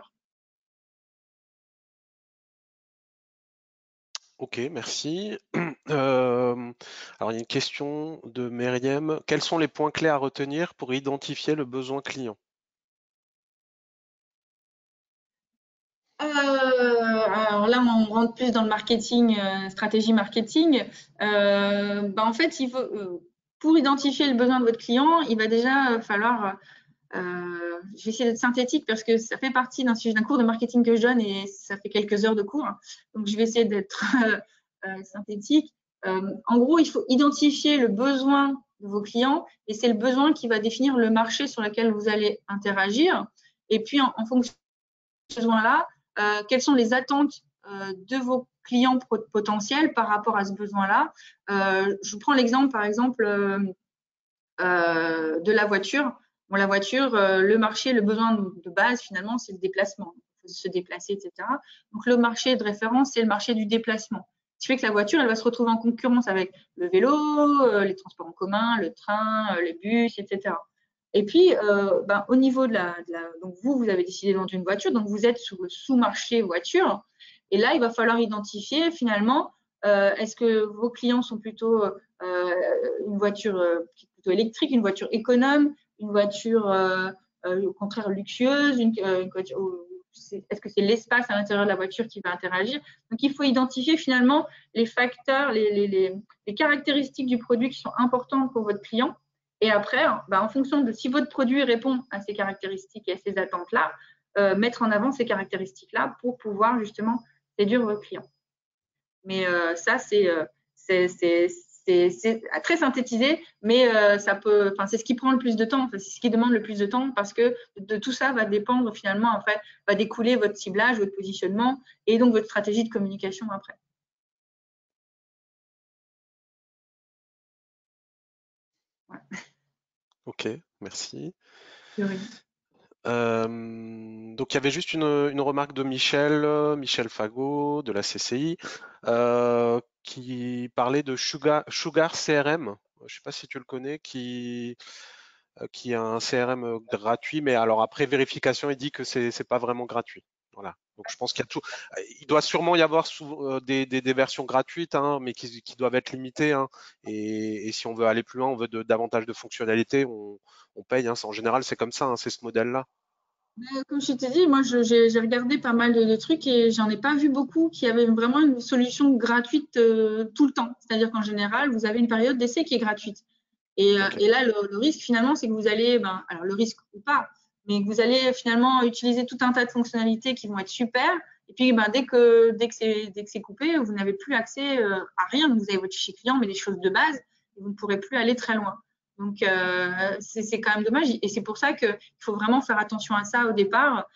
Ok, merci. Alors, il y a une question de Myriam. Quels sont les points clés à retenir pour identifier le besoin client? Alors là, on rentre plus dans le marketing, stratégie marketing. En fait, pour identifier le besoin de votre client, il va déjà falloir je vais essayer d'être synthétique parce que ça fait partie d'un cours de marketing que je donne et ça fait quelques heures de cours. Donc, je vais essayer d'être synthétique. En gros, il faut identifier le besoin de vos clients et c'est le besoin qui va définir le marché sur lequel vous allez interagir. Et puis, en fonction de ce besoin-là, quelles sont les attentes de vos clients potentiels par rapport à ce besoin-là. Je vous prends l'exemple, par exemple, de la voiture. Bon, la voiture, le marché, le besoin de base, finalement, c'est le déplacement. Il faut se déplacer, etc. Donc, le marché de référence, c'est le marché du déplacement. Ce qui fait que la voiture, elle va se retrouver en concurrence avec le vélo, les transports en commun, le train, les bus, etc. Et puis, au niveau donc vous avez décidé de vendre une voiture, donc vous êtes sur le sous-marché voiture. Et là, il va falloir identifier finalement, est-ce que vos clients sont plutôt une voiture plutôt électrique, une voiture économe, une voiture au contraire luxueuse, une voiture, est-ce que c'est l'espace à l'intérieur de la voiture qui va interagir? Donc, il faut identifier finalement les facteurs, les caractéristiques du produit qui sont importantes pour votre client. Et après, en fonction de si votre produit répond à ces caractéristiques et à ces attentes-là, mettre en avant ces caractéristiques-là pour pouvoir justement séduire vos clients. Mais ça, c'est très synthétisé, mais c'est ce qui prend le plus de temps, c'est ce qui demande le plus de temps parce que de tout ça va dépendre finalement, en fait, va découler votre ciblage, votre positionnement et donc votre stratégie de communication après. Ouais. Ok, merci. Oui. Donc il y avait juste une remarque de Michel Fagot de la CCI, qui parlait de Sugar CRM. Je ne sais pas si tu le connais, qui a un CRM gratuit, mais alors après vérification, il dit que c'est pas vraiment gratuit. Voilà. Donc je pense qu'il y a tout. Il doit sûrement y avoir des versions gratuites, hein, mais qui doivent être limitées, hein. Et si on veut aller plus loin, on veut davantage de fonctionnalités, on paye, hein. En général, c'est comme ça, hein, c'est ce modèle-là. Comme je t'ai dit, moi j'ai regardé pas mal de trucs et j'en ai pas vu beaucoup qui avaient vraiment une solution gratuite tout le temps. C'est-à-dire qu'en général, vous avez une période d'essai qui est gratuite. Ok. Et là, le risque finalement, c'est que vous allez, alors le risque ou pas, mais que vous allez finalement utiliser tout un tas de fonctionnalités qui vont être super. Et puis, dès que c'est coupé, vous n'avez plus accès à rien. Vous avez votre fichier client, mais des choses de base, et vous ne pourrez plus aller très loin. Donc, c'est quand même dommage. Et c'est pour ça qu'il faut vraiment faire attention à ça au départ,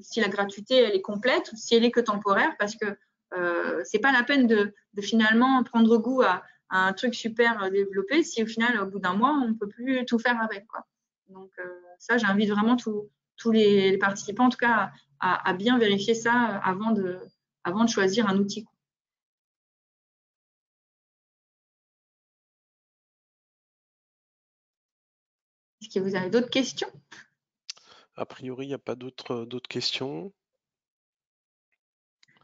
si la gratuité elle est complète ou si elle est que temporaire, parce que c'est pas la peine de finalement prendre goût à un truc super développé si au final, au bout d'un mois, on ne peut plus tout faire avec, quoi. Donc, ça, j'invite vraiment tous les participants, en tout cas, à bien vérifier ça avant de choisir un outil. Est-ce que vous avez d'autres questions? A priori, il n'y a pas d'autres questions.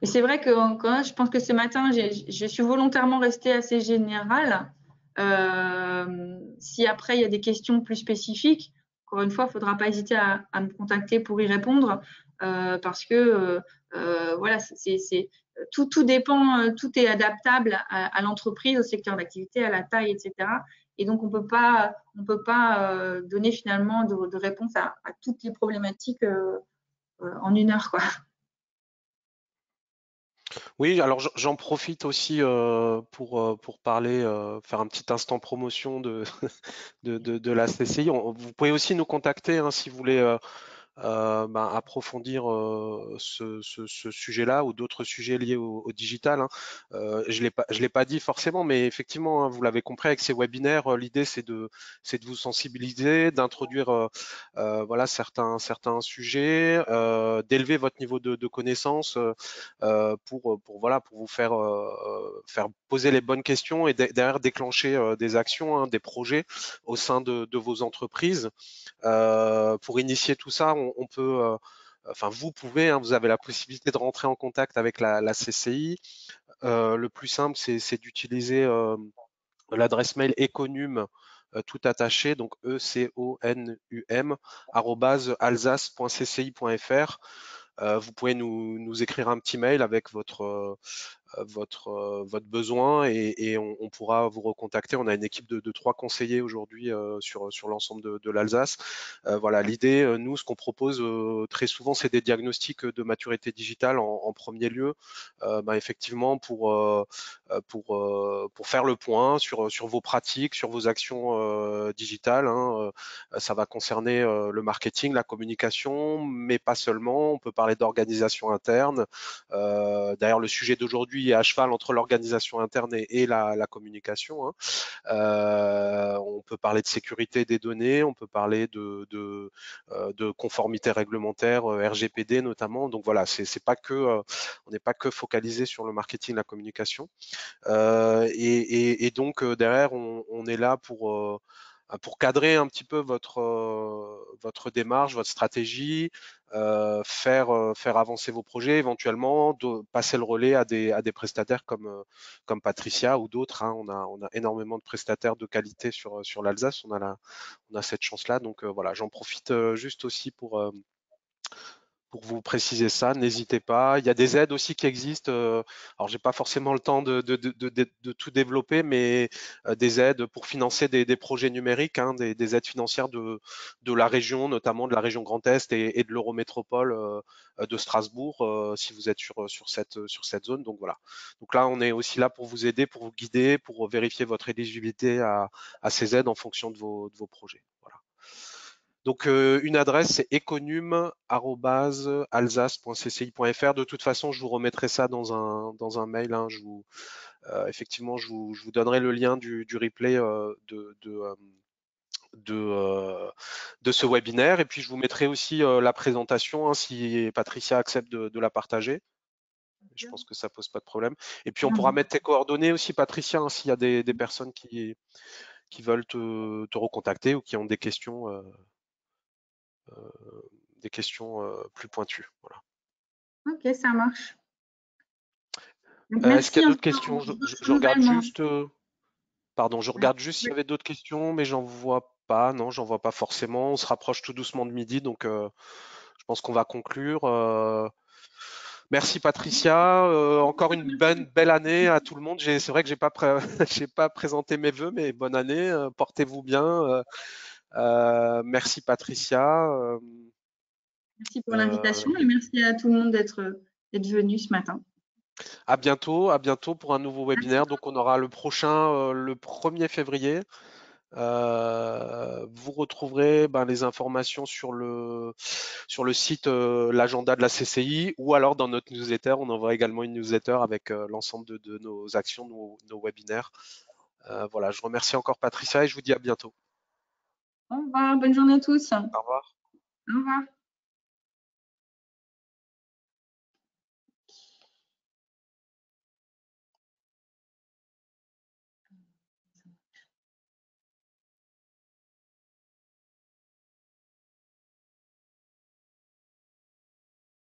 Et c'est vrai que encore, je pense que ce matin, je suis volontairement restée assez générale. Si après, il y a des questions plus spécifiques, encore une fois, il ne faudra pas hésiter à me contacter pour y répondre, parce que voilà, tout dépend, tout est adaptable à l'entreprise, au secteur d'activité, à la taille, etc. Et donc, on peut pas donner finalement de réponse à toutes les problématiques en une heure, quoi. Oui, alors j'en profite aussi pour parler, faire un petit instant promotion de la CCI. Vous pouvez aussi nous contacter hein, si vous voulez approfondir ce sujet-là ou d'autres sujets liés au digital. Hein. Je l'ai pas dit forcément, mais effectivement, hein, vous l'avez compris avec ces webinaires, l'idée c'est de vous sensibiliser, d'introduire voilà certains sujets, d'élever votre niveau de connaissance voilà pour vous faire poser les bonnes questions et derrière déclencher des actions, hein, des projets au sein de vos entreprises. Pour initier tout ça, on peut, enfin vous pouvez, hein, vous avez la possibilité de rentrer en contact avec la CCI. Le plus simple, c'est d'utiliser l'adresse mail Econum tout attaché, donc ECONUM @alsace.cci.fr. Vous pouvez nous écrire un petit mail avec votre besoin et on pourra vous recontacter. On a une équipe de 3 conseillers aujourd'hui sur l'ensemble de l'Alsace. Voilà, l'idée, nous, ce qu'on propose très souvent, c'est des diagnostics de maturité digitale en premier lieu, effectivement pour faire le point sur vos pratiques, sur vos actions digitales. Hein. Ça va concerner le marketing, la communication, mais pas seulement. On peut parler d'organisation interne. D'ailleurs, le sujet d'aujourd'hui est à cheval entre l'organisation interne et la communication. Hein. On peut parler de sécurité des données, on peut parler de conformité réglementaire, RGPD notamment. Donc voilà, c'est pas que, on n'est pas que focalisé sur le marketing, la communication. Et donc derrière, on est là pour cadrer un petit peu votre démarche, votre stratégie, faire avancer vos projets, éventuellement passer le relais à des prestataires comme Patricia ou d'autres. Hein. On a énormément de prestataires de qualité sur l'Alsace. On a cette chance-là. Donc voilà, j'en profite juste aussi pour vous préciser ça, n'hésitez pas. Il y a des aides aussi qui existent. Alors, j'ai pas forcément le temps de tout développer, mais des aides pour financer des projets numériques, hein, des aides financières de la région, notamment de la région Grand Est et de l'Eurométropole de Strasbourg, si vous êtes sur cette zone. Donc voilà. Donc là, on est aussi là pour vous aider, pour vous guider, pour vérifier votre éligibilité à ces aides en fonction de vos projets. Voilà. Donc une adresse c'est econum@alsace.cci.fr. De toute façon, je vous remettrai ça dans un mail. Hein. Effectivement, je vous donnerai le lien du replay de, euh, de ce webinaire. Et puis je vous mettrai aussi la présentation hein, si Patricia accepte de la partager. Je pense que ça pose pas de problème. Et puis on pourra mettre tes coordonnées aussi, Patricia, hein, s'il y a des personnes qui veulent te recontacter ou qui ont des questions plus pointues. Voilà. Ok, ça marche. Donc, Est-ce qu'il y merci a en d'autres tout cas questions? pour votre Je regarde renouvellement. juste, pardon, je regarde juste s'il y avait d'autres questions, mais j'en vois pas. Non, j'en vois pas forcément. On se rapproche tout doucement de midi, donc je pense qu'on va conclure. Merci Patricia. Encore une belle année à tout le monde. C'est vrai que j'ai pas j'ai pas présenté mes vœux, mais bonne année. Portez-vous bien. Merci Patricia. Merci pour Euh, l'invitation et merci à tout le monde d'être d'être venu ce matin. À bientôt pour un nouveau webinaire. Donc on aura le prochain le 1er février. Vous retrouverez les informations sur le site, l'agenda de la CCI, ou alors dans notre newsletter. On envoie également une newsletter avec l'ensemble de nos actions, nos webinaires. Voilà, je remercie encore Patricia et je vous dis à bientôt. Au revoir, bonne journée à tous. Au revoir. Au revoir.